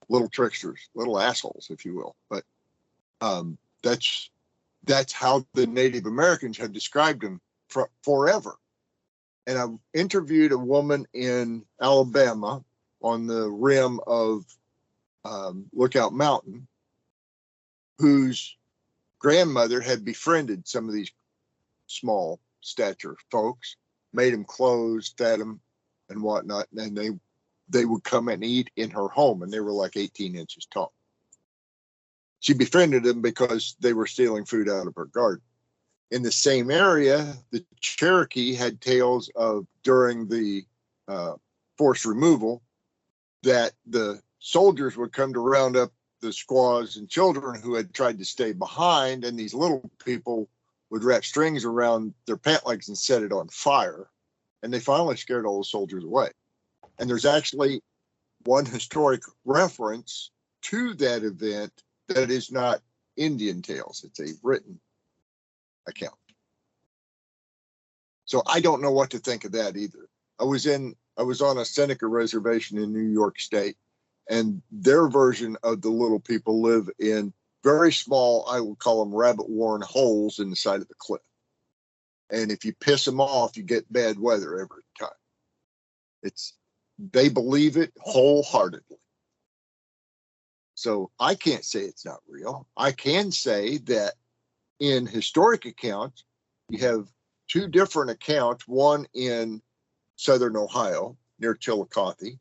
Little tricksters, little assholes, if you will. But that's how the Native Americans have described them forever. And I interviewed a woman in Alabama on the rim of Lookout Mountain, whose grandmother had befriended some of these small stature folks, made them clothes, fed them, and whatnot. And they would come and eat in her home, and they were like 18 inches tall. She befriended them because they were stealing food out of her garden. In the same area, the Cherokee had tales of during the forced removal that the soldiers would come to round up the squaws and children who had tried to stay behind, and these little people would wrap strings around their pant legs and set it on fire. And they finally scared all the soldiers away. And there's actually one historic reference to that event that is not Indian tales. It's a written account. So I don't know what to think of that either. I was on a Seneca reservation in New York State, and their version of the little people live in very small, I would call them rabbit-worn holes in the side of the cliff. And if you piss them off, you get bad weather every time. They believe it wholeheartedly. So I can't say it's not real. I can say that in historic accounts, you have two different accounts, one in southern Ohio near Chillicothe,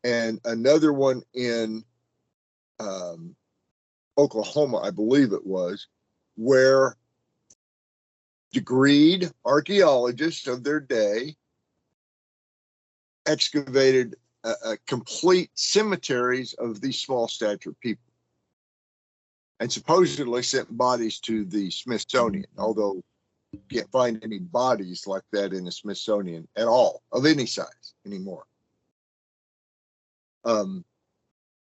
and another one in Oklahoma, I believe it was, where degreed archaeologists of their day excavated a complete cemeteries of these small stature people and supposedly sent bodies to the Smithsonian, although you can't find any bodies like that in the Smithsonian at all, of any size anymore.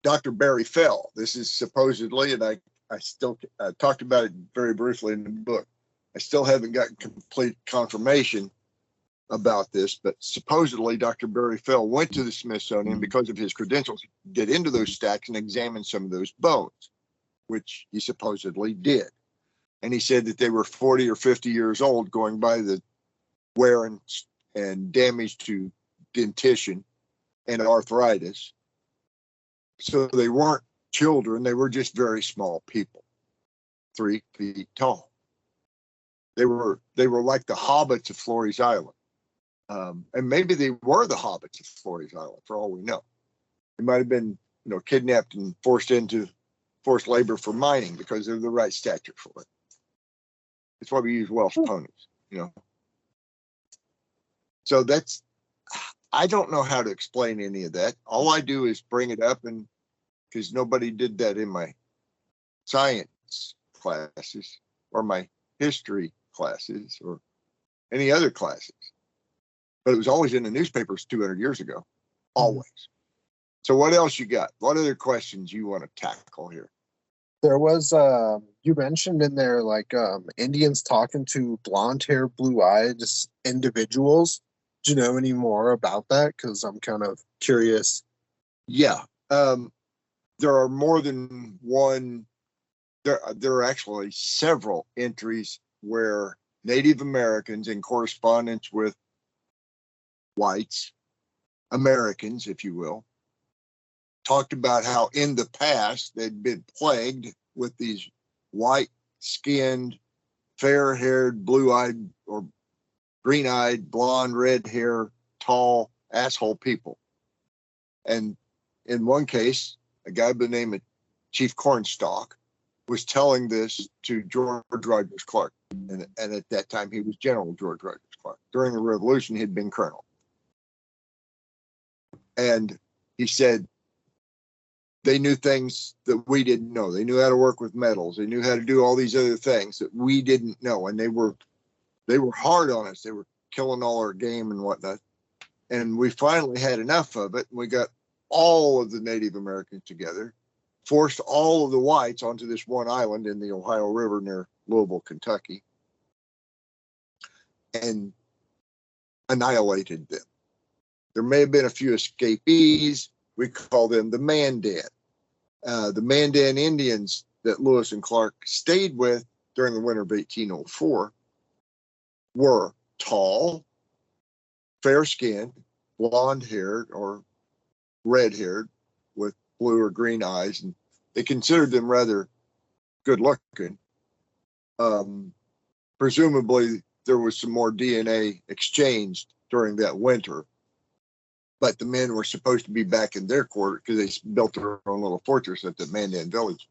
Dr. Barry Fell, this is supposedly, and I still talked about it very briefly in the book. I still haven't gotten complete confirmation about this, but supposedly Dr. Barry Fell went to the Smithsonian because of his credentials to get into those stacks and examine some of those bones, which he supposedly did. And he said that they were 40 or 50 years old, going by the wear and damage to dentition and arthritis. So they weren't children, they were just very small people, 3 feet tall. They were like the hobbits of Flores Island. And maybe they were the hobbits of Flores Island, for all we know. They might have been, kidnapped and forced into forced labor for mining because they're the right stature for it. That's why we use Welsh ponies, So I don't know how to explain any of that. All I do is bring it up, and because nobody did that in my science classes or my history classes or any other classes. But it was always in the newspapers 200 years ago, always. So what else you got? What other questions you want to tackle here? There was, you mentioned in there, like, Indians talking to blonde-haired, blue-eyed individuals. Do you know any more about that? Because I'm kind of curious. Yeah. There are more than one. There are actually several entries where Native Americans, in correspondence with whites, Americans, if you will, talked about how in the past they'd been plagued with these white-skinned, fair-haired, blue-eyed, or green-eyed, blonde, red hair, tall, asshole people. And in one case, a guy by the name of Chief Cornstalk was telling this to George Rogers Clark. And at that time, he was General George Rogers Clark. During the Revolution, he'd been Colonel. And he said they knew things that we didn't know. They knew how to work with metals. They knew how to do all these other things that we didn't know. And they were hard on us. They were killing all our game and whatnot. And we finally had enough of it. And we got all of the Native Americans together, forced all of the whites onto this one island in the Ohio River near Louisville, Kentucky, and annihilated them. There may have been a few escapees. We call them the Mandan. The Mandan Indians that Lewis and Clark stayed with during the winter of 1804 were tall, fair-skinned, blonde-haired, or red-haired with blue or green eyes, and they considered them rather good-looking. Presumably, there was some more DNA exchanged during that winter, but the men were supposed to be back in their quarter because they built their own little fortress at the Mandan village,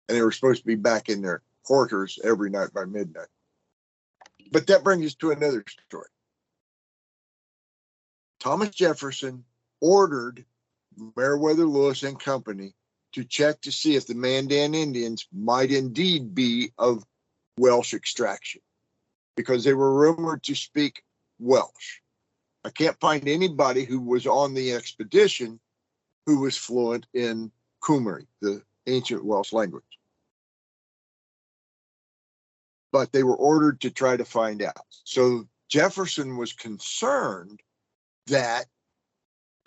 and they were supposed to be back in their quarters every night by midnight. But that brings us to another story. Thomas Jefferson ordered Meriwether Lewis and Company to check to see if the Mandan Indians might indeed be of Welsh extraction because they were rumored to speak Welsh. I can't find anybody who was on the expedition who was fluent in Cymry, the ancient Welsh language. But they were ordered to try to find out. So Jefferson was concerned that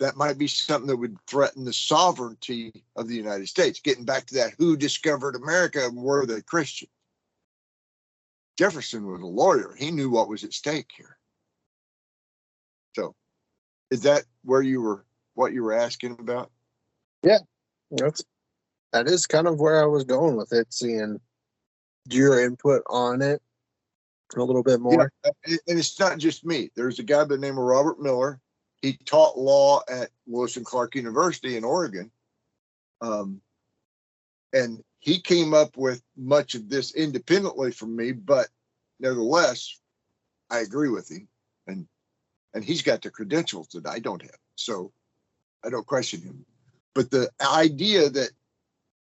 that might be something that would threaten the sovereignty of the United States. Getting back to that, who discovered America and were they Christians? Jefferson was a lawyer. He knew what was at stake here. So is that what you were asking about? Yeah, that is kind of where I was going with it, seeing your input on it a little bit more. Yeah, and it's not just me. There's a guy by the name of Robert Miller. He taught law at Lewis and Clark University in Oregon. And he came up with much of this independently from me, but nevertheless, I agree with him. And he's got the credentials that I don't have. So I don't question him. But the idea that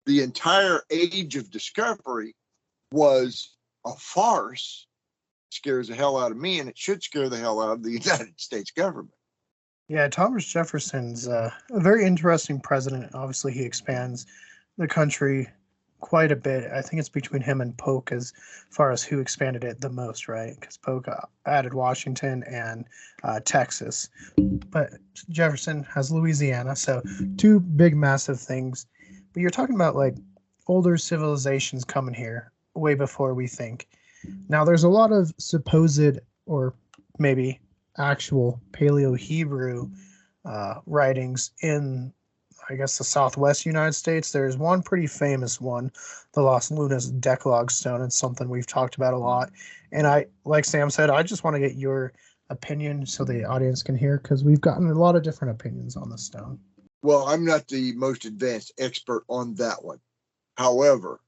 the entire age of discovery was a farce scares the hell out of me, and it should scare the hell out of the United States government. Yeah, Thomas Jefferson's a very interesting president. Obviously, he expands the country quite a bit. I think it's between him and Polk as far as who expanded it the most, right? Because Polk added Washington and Texas. But Jefferson has Louisiana, so two big, massive things. But you're talking about like older civilizations coming here way before we think. Now, there's a lot of supposed or maybe actual Paleo-Hebrew writings in, I guess, the Southwest United States. There's one pretty famous one, the Los Lunas Decalogue Stone. It's something we've talked about a lot. And I, like Sam said, I just want to get your opinion so the audience can hear, because we've gotten a lot of different opinions on the stone. Well, I'm not the most advanced expert on that one. However,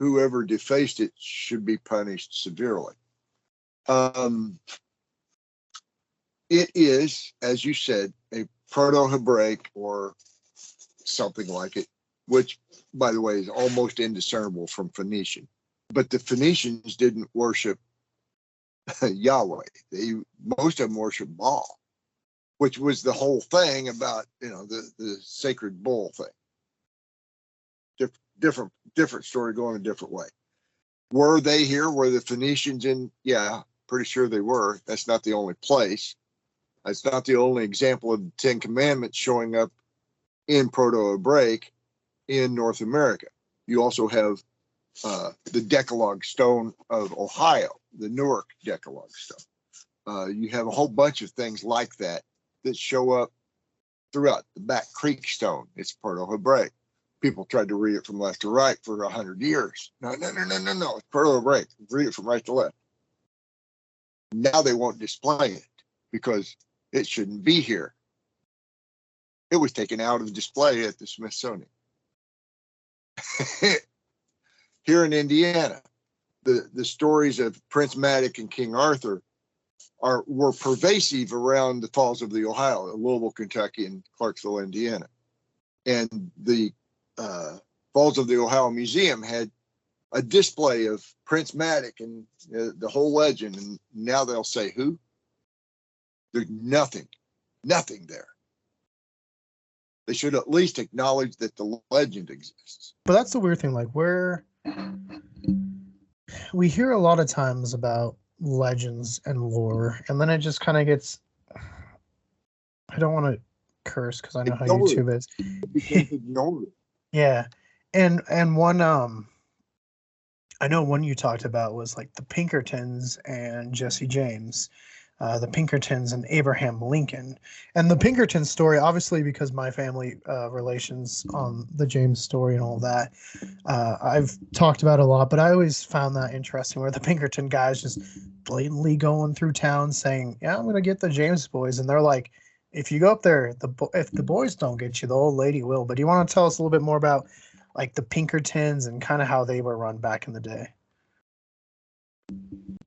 whoever defaced it should be punished severely. It is, as you said, a Proto-Hebraic or something like it, which, by the way, is almost indiscernible from Phoenician. But the Phoenicians didn't worship Yahweh. Most of them worshiped Baal, which was the whole thing about, the sacred bull thing. Different story going a different way. Were they here? Were the Phoenicians in? Yeah, pretty sure they were. That's not the only place. That's not the only example of the Ten Commandments showing up in Proto-Hebraic in North America. You also have the Decalogue Stone of Ohio, the Newark Decalogue Stone. You have a whole bunch of things like that show up throughout. The Back Creek Stone, it's Proto-Hebraic. People tried to read it from left to right for 100 years. No. It's Proto-Hebraic. Read it from right to left. Now they won't display it because it shouldn't be here. It was taken out of display at the Smithsonian. Here in Indiana, the stories of Prince Madoc and King Arthur were pervasive around the Falls of the Ohio, Louisville, Kentucky, and Clarksville, Indiana. And the Falls of the Ohio Museum had a display of Prince Madoc and the whole legend. And now they'll say who? There's nothing there. They should at least acknowledge that the legend exists. But that's the weird thing. Like, we hear a lot of times about legends and lore, and then it just kind of gets. I don't want to curse because I know how YouTube is. Ignore it. Yeah, and one I know one you talked about was like the Pinkertons and Jesse James. The Pinkertons and Abraham Lincoln. And the Pinkerton story, obviously, because my family relations on the James story and all that, I've talked about a lot, but I always found that interesting where the Pinkerton guys just blatantly going through town saying, yeah, I'm going to get the James boys. And they're like, if you go up there, if the boys don't get you, the old lady will. But do you want to tell us a little bit more about like the Pinkertons and kind of how they were run back in the day?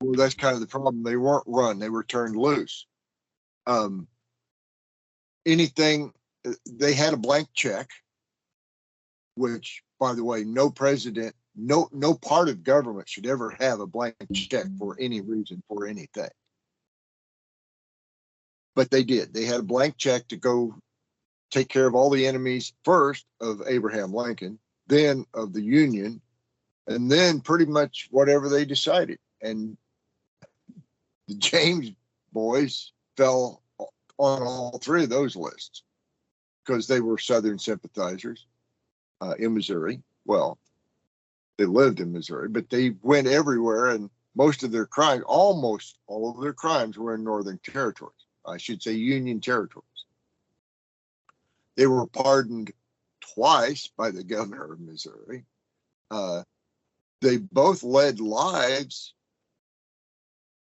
Well, that's kind of the problem. They weren't run; they were turned loose. Anything they had a blank check, which, by the way, no president no part of government should ever have a blank check for any reason, for anything. But they did. They had a blank check to go take care of all the enemies, first of Abraham Lincoln, then of the Union, and then pretty much whatever they decided. And the James boys fell on all three of those lists because they were Southern sympathizers in Missouri. Well, they lived in Missouri, but they went everywhere, and most of their crimes, almost all of their crimes, were in Northern territories. I should say Union territories. They were pardoned twice by the governor of Missouri. They both led lives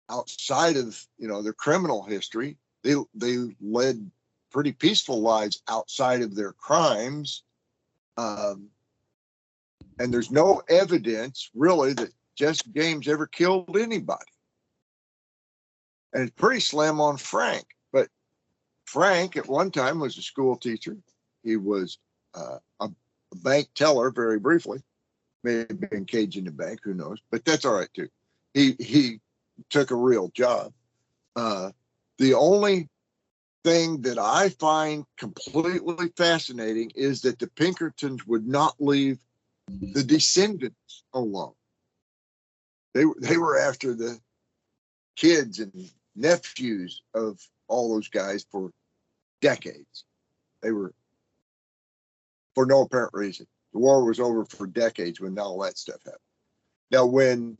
outside of, their criminal history. They led pretty peaceful lives outside of their crimes. And there's no evidence really that Jesse James ever killed anybody. And it's pretty slim on Frank. But Frank at one time was a school teacher. He was a bank teller very briefly. May have been caged in the bank, who knows? But that's all right too. He took a real job. The only thing that I find completely fascinating is that the Pinkertons would not leave the descendants alone. They were after the kids and nephews of all those guys for decades. They were, for no apparent reason. The war was over for decades when all that stuff happened. Now, when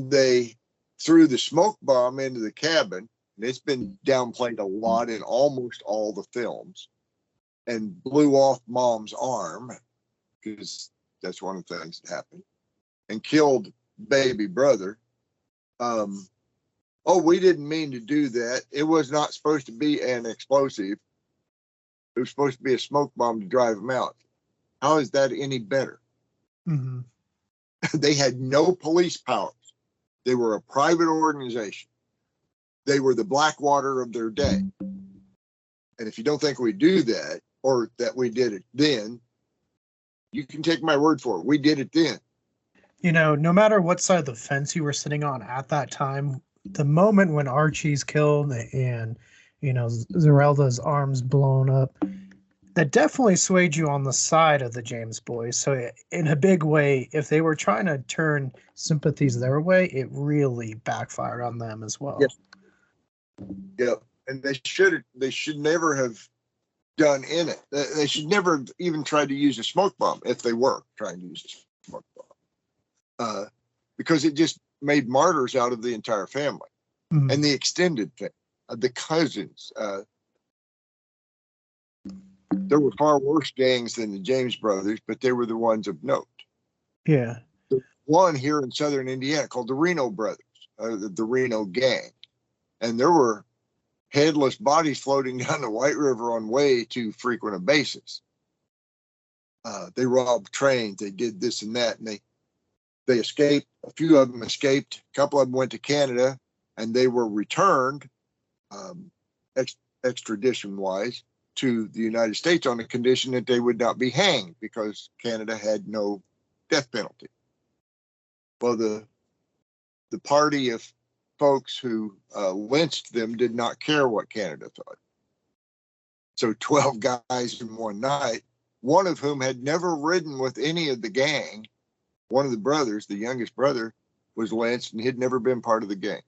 they threw the smoke bomb into the cabin, and it's been downplayed a lot in almost all the films, and blew off Mom's arm, because that's one of the things that happened, and killed baby brother. We didn't mean to do that. It was not supposed to be an explosive. It was supposed to be a smoke bomb to drive them out. How is that any better? Mm-hmm. They had no police powers. They were a private organization. They were the Blackwater of their day. And if you don't think we do that, or that we did it then, you can take my word for it. We did it then. No matter what side of the fence you were sitting on at that time, the moment when Archie's killed and, Zerelda's arms blown up, that definitely swayed you on the side of the James boys. So in a big way, if they were trying to turn sympathies their way, it really backfired on them as well. Yes. Yep. And they should never have done in it. They should never have even tried to use a smoke bomb if they were trying to use a smoke bomb. Because it just made martyrs out of the entire family. Mm-hmm. And the extended thing, the cousins. There were far worse gangs than the James brothers, but they were the ones of note. Yeah. There's one here in southern Indiana called the Reno Brothers, the Reno Gang. And there were headless bodies floating down the White River on way to frequent bases. They robbed trains. They did this and that, and they escaped. A few of them escaped. A couple of them went to Canada, and they were returned extradition-wise to the United States on the condition that they would not be hanged because Canada had no death penalty. Well, the party of folks who lynched them did not care what Canada thought. So 12 guys in one night, one of whom had never ridden with any of the gang. One of the brothers, the youngest brother, was lynched and he'd never been part of the gang.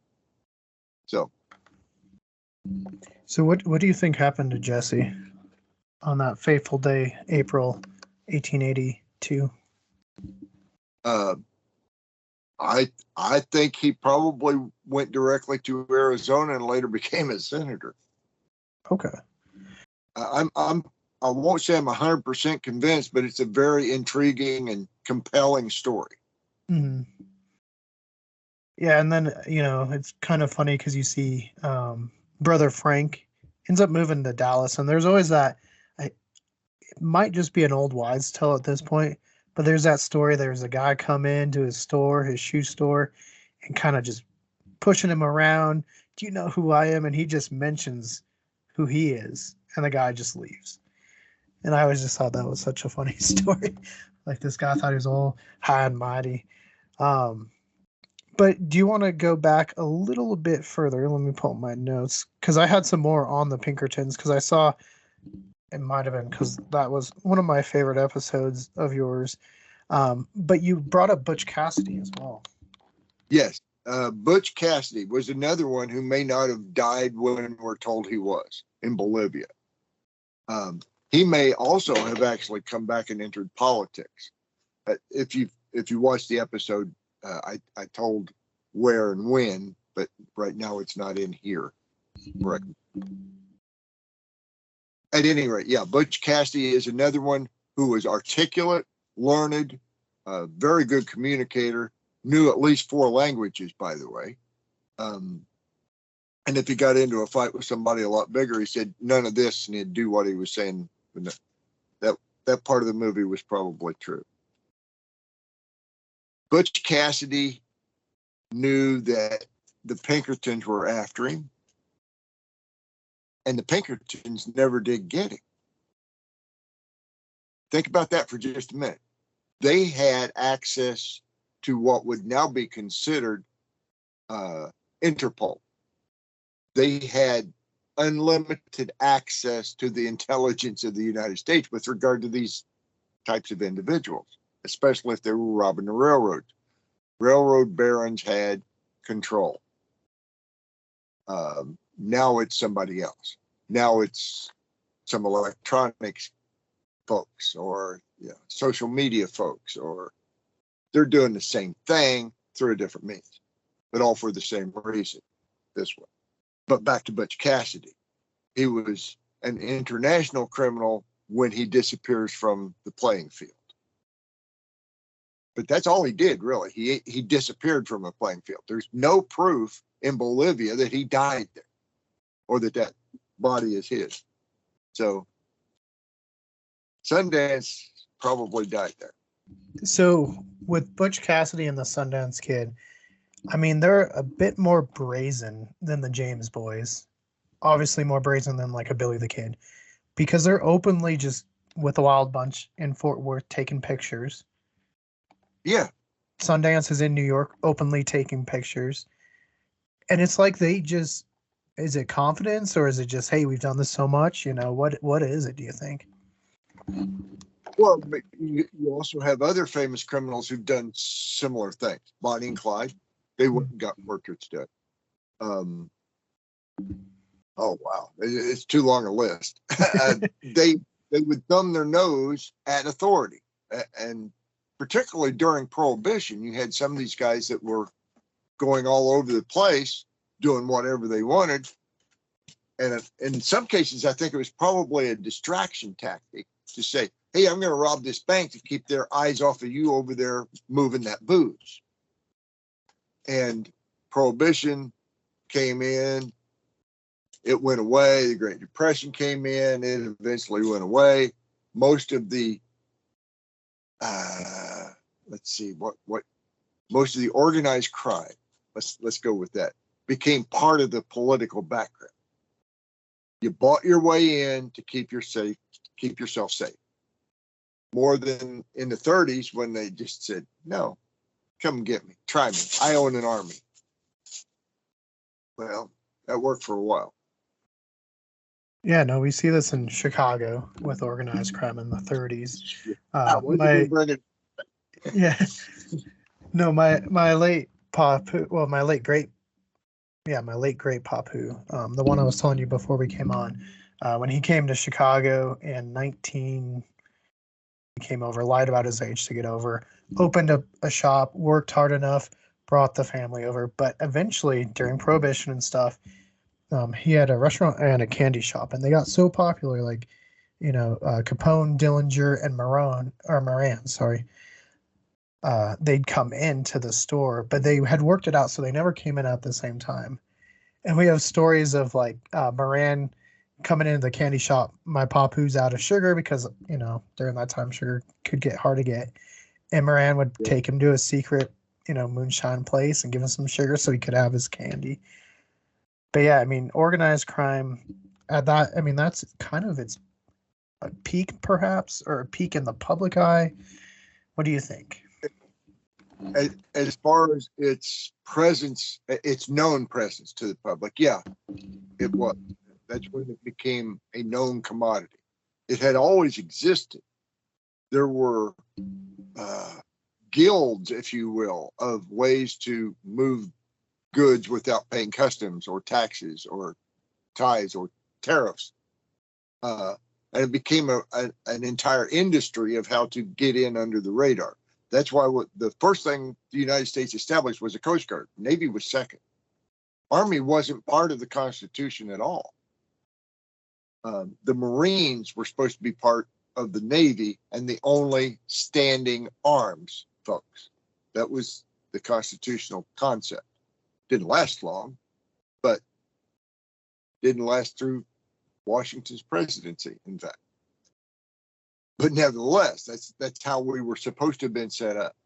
So what do you think happened to Jesse on that fateful day, April 1882? I think he probably went directly to Arizona and later became a senator. Okay. I won't say I'm 100% convinced, but it's a very intriguing and compelling story. Mm-hmm. Yeah, and then it's kind of funny because you see brother Frank ends up moving to Dallas, and there's always that. It might just be an old wives' tale at this point, but there's that story. There's a guy come into his store, his shoe store, and kind of just pushing him around. Do you know who I am? And he just mentions who he is, and the guy just leaves. And I always just thought that was such a funny story. Like this guy thought he was all high and mighty. But do you want to go back a little bit further? Let me pull up my notes because I had some more on the Pinkertons because I saw it might have been because that was one of my favorite episodes of yours. But you brought up Butch Cassidy as well. Yes. Butch Cassidy was another one who may not have died when we're told he was in Bolivia. He may also have actually come back and entered politics. If you watch the episode, I told where and when, but right now it's not in here. Right. At any rate, yeah, Butch Cassidy is another one who was articulate, learned, very good communicator, knew at least 4 languages, by the way. And if he got into a fight with somebody a lot bigger, he said none of this, and he'd do what he was saying. That part of the movie was probably true. Butch Cassidy knew that the Pinkertons were after him, and the Pinkertons never did get him. Think about that for just a minute. They had access to what would now be considered Interpol. They had unlimited access to the intelligence of the United States with regard to these types of individuals, especially if they were robbing the railroads. Railroad barons had control. Now it's somebody else. Now it's some electronics folks or social media folks, or they're doing the same thing through a different means, but all for the same reason this way. But back to Butch Cassidy. He was an international criminal when he disappears from the playing field. But that's all he did, really. He disappeared from a playing field. There's no proof in Bolivia that he died there or that body is his. So Sundance probably died there. So with Butch Cassidy and the Sundance Kid, I mean, they're a bit more brazen than the James boys. Obviously more brazen than like a Billy the Kid, because they're openly just with the Wild Bunch in Fort Worth taking pictures. Yeah. Sundance is in New York openly taking pictures. And it's like they just, is it confidence or is it just, hey, we've done this so much? What is it, do you think? Well, but you also have other famous criminals who've done similar things. Bonnie and Clyde, they got portraits done. Oh, wow. It's too long a list. They would thumb their nose at authority. And particularly during Prohibition, you had some of these guys that were going all over the place, doing whatever they wanted. And in some cases, I think it was probably a distraction tactic to say, hey, I'm going to rob this bank to keep their eyes off of you over there moving that booze. And Prohibition came in. It went away. The Great Depression came in. It eventually went away. Most of the, most of the organized crime, let's go with that, became part of the political background. You bought your way in to keep yourself safe. More than in the 30s when they just said, no, come and get me. Try me. I own an army. Well, that worked for a while. Yeah, no, we see this in Chicago with organized crime in the 30s. My late Papu, well, my late great Papu, the one I was telling you before we came on, when he came to Chicago in he came over, lied about his age to get over, opened a shop, worked hard enough, brought the family over, but eventually during Prohibition and stuff, he had a restaurant and a candy shop, and they got so popular, like, Capone, Dillinger, and Moran, sorry. They'd come into the store, but they had worked it out, so they never came in at the same time. And we have stories of like Moran coming into the candy shop. My Papu's out of sugar because during that time sugar could get hard to get, and Moran would take him to a secret moonshine place and give him some sugar so he could have his candy. But yeah, I mean, organized crime at that, I mean, that's kind of its a peak perhaps, or a peak in the public eye. What do you think? As far as its presence, its known presence to the public, yeah, it was. That's when it became a known commodity. It had always existed. There were guilds, if you will, of ways to move goods without paying customs or taxes or tithes or tariffs. And it became an entire industry of how to get in under the radar. That's why the first thing the United States established was the Coast Guard. Navy was second. Army wasn't part of the Constitution at all. The Marines were supposed to be part of the Navy and the only standing arms folks. That was the constitutional concept. Didn't last long, but didn't last through Washington's presidency, in fact. But nevertheless, that's how we were supposed to have been set up.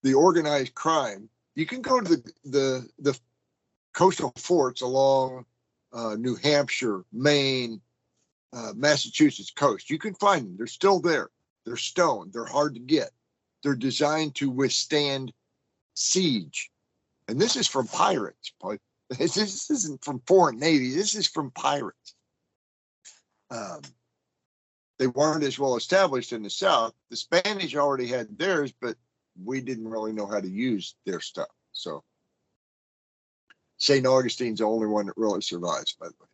The organized crime, you can go to the coastal forts along New Hampshire, Maine, Massachusetts coast. You can find them. They're still there. They're stone. They're hard to get. They're designed to withstand siege. And this is from pirates. This isn't from foreign navies. This is from pirates. They weren't as well established in the South. The Spanish already had theirs, but we didn't really know how to use their stuff. So St. Augustine's the only one that really survives, by the way.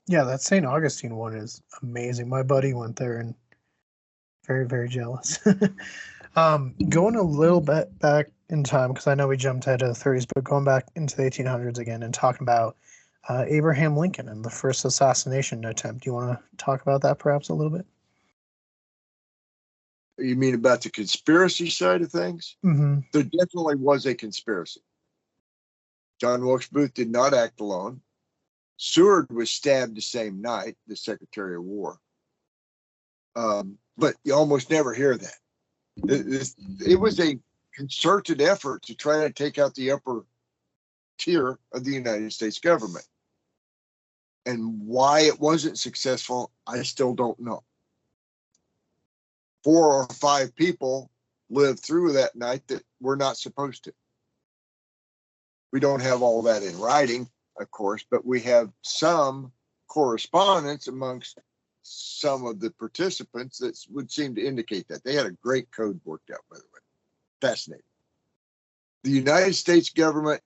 Yeah, that St. Augustine one is amazing. My buddy went there and very, very jealous. Going a little bit back in time, because I know we jumped ahead to the 30s, but going back into the 1800s again and talking about Abraham Lincoln and the first assassination attempt. Do you want to talk about that perhaps a little bit? You mean about the conspiracy side of things? Mm-hmm. There definitely was a conspiracy. John Wilkes Booth did not act alone. Seward was stabbed the same night, the Secretary of War. But you almost never hear that. It was a concerted effort to try to take out the upper tier of the United States government. And why it wasn't successful, I still don't know. 4 or 5 people lived through that night that were not supposed to. We don't have all that in writing, of course, but we have some correspondence amongst some of the participants that would seem to indicate that. They had a great code worked out, by the way. Fascinating. The United States government,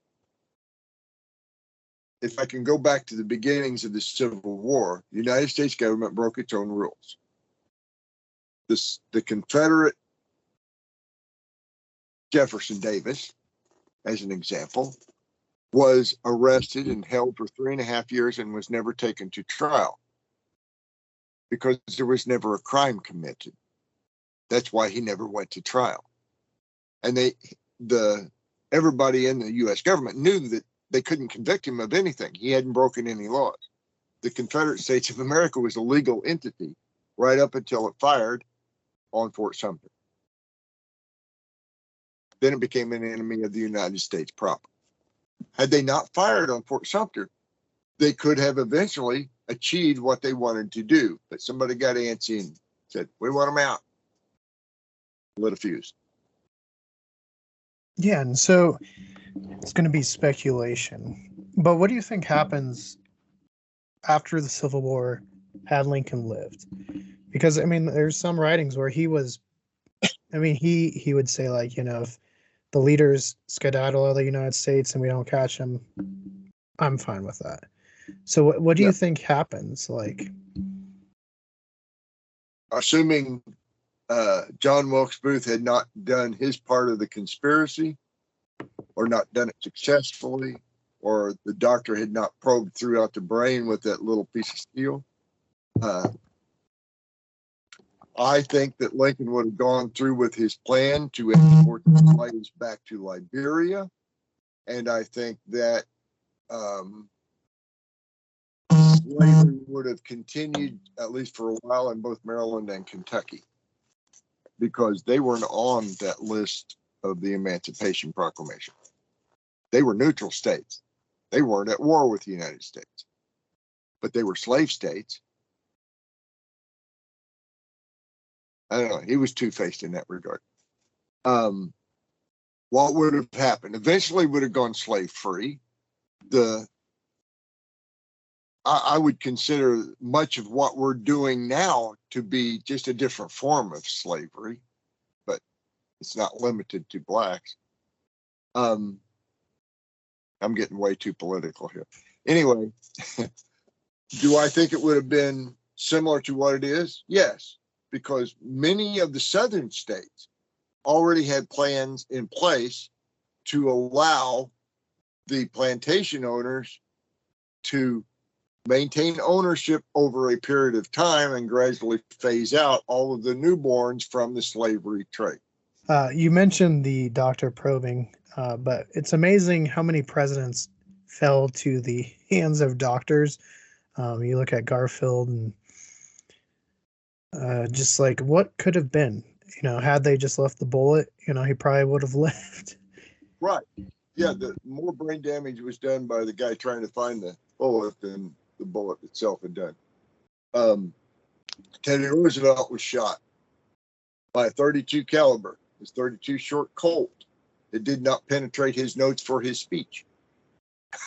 if I can go back to the beginnings of the Civil War, the United States government broke its own rules. The Confederate Jefferson Davis, as an example, was arrested and held for 3.5 years and was never taken to trial because there was never a crime committed. That's why he never went to trial. And everybody in the U.S. government knew that they couldn't convict him of anything. He hadn't broken any laws. The Confederate States of America was a legal entity right up until it fired on Fort Sumter. Then it became an enemy of the United States proper. Had they not fired on Fort Sumter, they could have eventually achieved what they wanted to do. But somebody got antsy and said, we want them out. Lit a fuse. Yeah, and so it's going to be speculation. But what do you think happens after the Civil War had Lincoln lived? Because, I mean, there's some writings where he was, I mean, he would say, like, you know, if the leaders skedaddle out of the United States and we don't catch them, I'm fine with that. So what do you think happens? Like, assuming John Wilkes Booth had not done his part of the conspiracy or not done it successfully, or the doctor had not probed throughout the brain with that little piece of steel, I think that Lincoln would have gone through with his plan to export the slaves back to Liberia. And I think that slavery would have continued, at least for a while, in both Maryland and Kentucky, because they weren't on that list of the Emancipation Proclamation. They were neutral states. They weren't at war with the United States, but they were slave states. I don't know. He was two-faced in that regard. What would have happened? Eventually would have gone slave-free. I would consider much of what we're doing now to be just a different form of slavery, but it's not limited to blacks. I'm getting way too political here. Anyway, do I think it would have been similar to what it is? Yes, because many of the southern states already had plans in place to allow the plantation owners to maintain ownership over a period of time and gradually phase out all of the newborns from the slavery trade. You mentioned the doctor probing, but it's amazing how many presidents fell to the hands of doctors. You look at Garfield and just like what could have been, had they just left the bullet, he probably would have lived. Right. Yeah, the more brain damage was done by the guy trying to find the bullet than the bullet itself had done. Teddy Roosevelt was shot by a .32 caliber. His .32 short Colt. It did not penetrate his notes for his speech.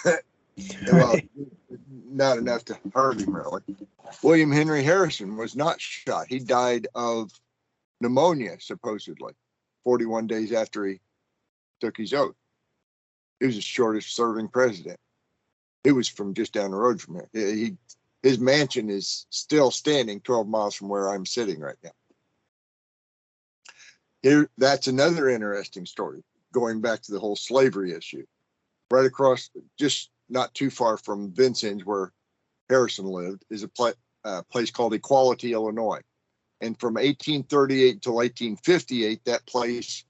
Well, not enough to hurt him, really. William Henry Harrison was not shot. He died of pneumonia, supposedly, 41 days after he took his oath. He was the shortest serving president. He was from just down the road from here. His mansion is still standing 12 miles from where I'm sitting right now. Here, that's another interesting story, going back to the whole slavery issue. Right across, just not too far from Vincennes, where Harrison lived, is a place called Equality, Illinois. And from 1838 till 1858, that place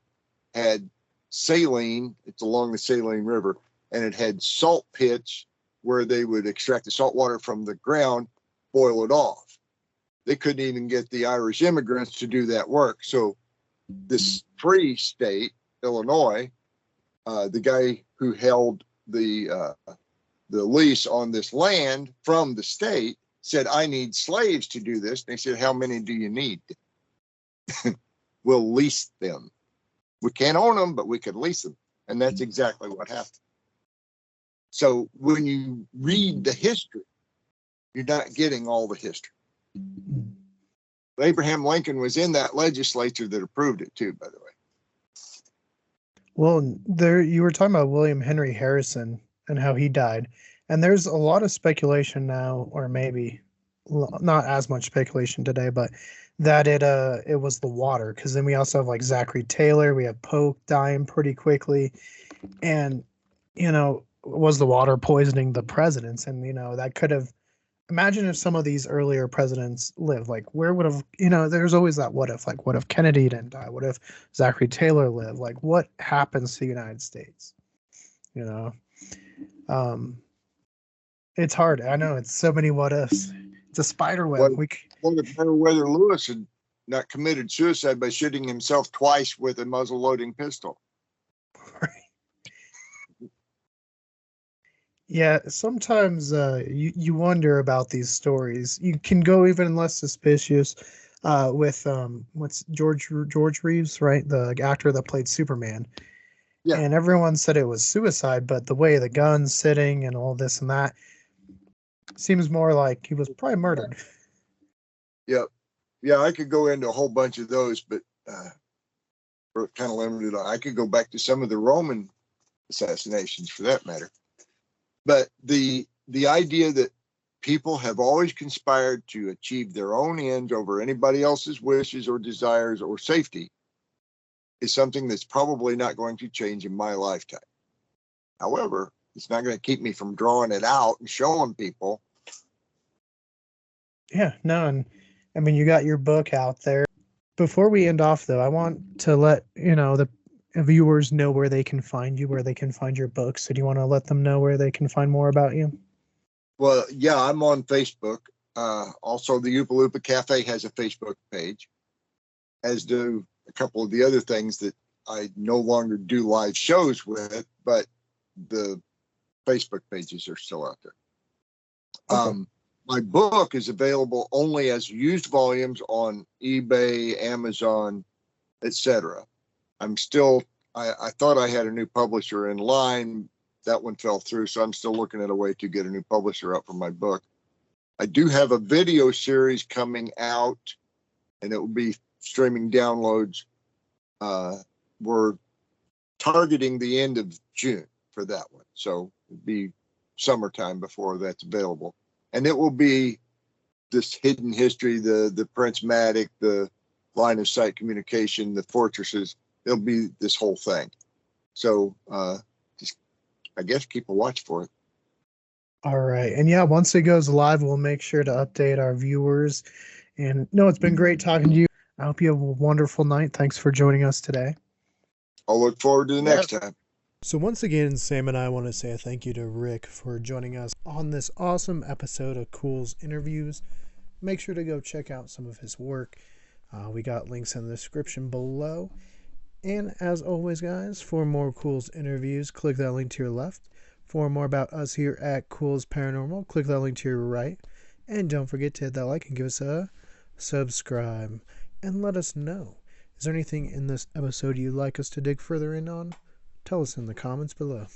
had saline. It's along the Saline River, and it had salt pits where they would extract the salt water from the ground, boil it off. They couldn't even get the Irish immigrants to do that work. So this free state, Illinois, the guy who held the lease on this land from the state said, I need slaves to do this. And they said, how many do you need? We'll lease them. We can't own them, but we can lease them. And that's exactly what happened. So when you read the history, you're not getting all the history. Abraham Lincoln was in that legislature that approved it too, by the way. Well, you were talking about William Henry Harrison and how he died. And there's a lot of speculation now, or maybe not as much speculation today, but that it was the water. Because then we also have like Zachary Taylor, we have Polk dying pretty quickly. And, was the water poisoning the presidents? And, that could have, imagine if some of these earlier presidents lived, like where would have, there's always that what if, like what if Kennedy didn't die? What if Zachary Taylor lived? Like what happens to the United States? It's hard. I know it's so many what ifs. It's a spider web. What if Meriwether Lewis had not committed suicide by shooting himself twice with a muzzle loading pistol? Yeah, sometimes you wonder about these stories. You can go even less suspicious with what's George Reeves, right? The actor that played Superman. Yeah. And everyone said it was suicide, but the way the gun's sitting and all this and that seems more like he was probably murdered. Yeah. Yeah, I could go into a whole bunch of those, but we're kind of limited. I could go back to some of the Roman assassinations for that matter. But the idea that people have always conspired to achieve their own ends over anybody else's wishes or desires or safety is something that's probably not going to change in my lifetime. However, it's not going to keep me from drawing it out and showing people. Yeah, no, and I mean, you got your book out there. Before we end off, though, I want to let the viewers know where they can find you, where they can find your books. So do you want to let them know where they can find more about you? Well, yeah, I'm on Facebook. Also, the Oopaloopa Cafe has a Facebook page, as do a couple of the other things that I no longer do live shows with, but the Facebook pages are still out there. Okay. my book is available only as used volumes on eBay, Amazon, etc. I'm still, I thought I had a new publisher in line. That one fell through, so I'm still looking at a way to get a new publisher out for my book. I do have a video series coming out, and it will be streaming downloads. We're targeting the end of June for that one, so it'll be summertime before that's available. And it will be this hidden history, the prismatic, the line of sight communication, the fortresses. It'll be this whole thing. So just, I guess, keep a watch for it. All right. And yeah, once it goes live, we'll make sure to update our viewers. And no, it's been great talking to you. I hope you have a wonderful night. Thanks for joining us today. I'll look forward to the next time. So once again, Sam and I want to say a thank you to Rick for joining us on this awesome episode of Culz Interviews. Make sure to go check out some of his work. We got links in the description below. And as always, guys, for more Culz Interviews, click that link to your left. For more about us here at Culz Paranormal, click that link to your right. And don't forget to hit that like and give us a subscribe. And let us know, is there anything in this episode you'd like us to dig further in on? Tell us in the comments below.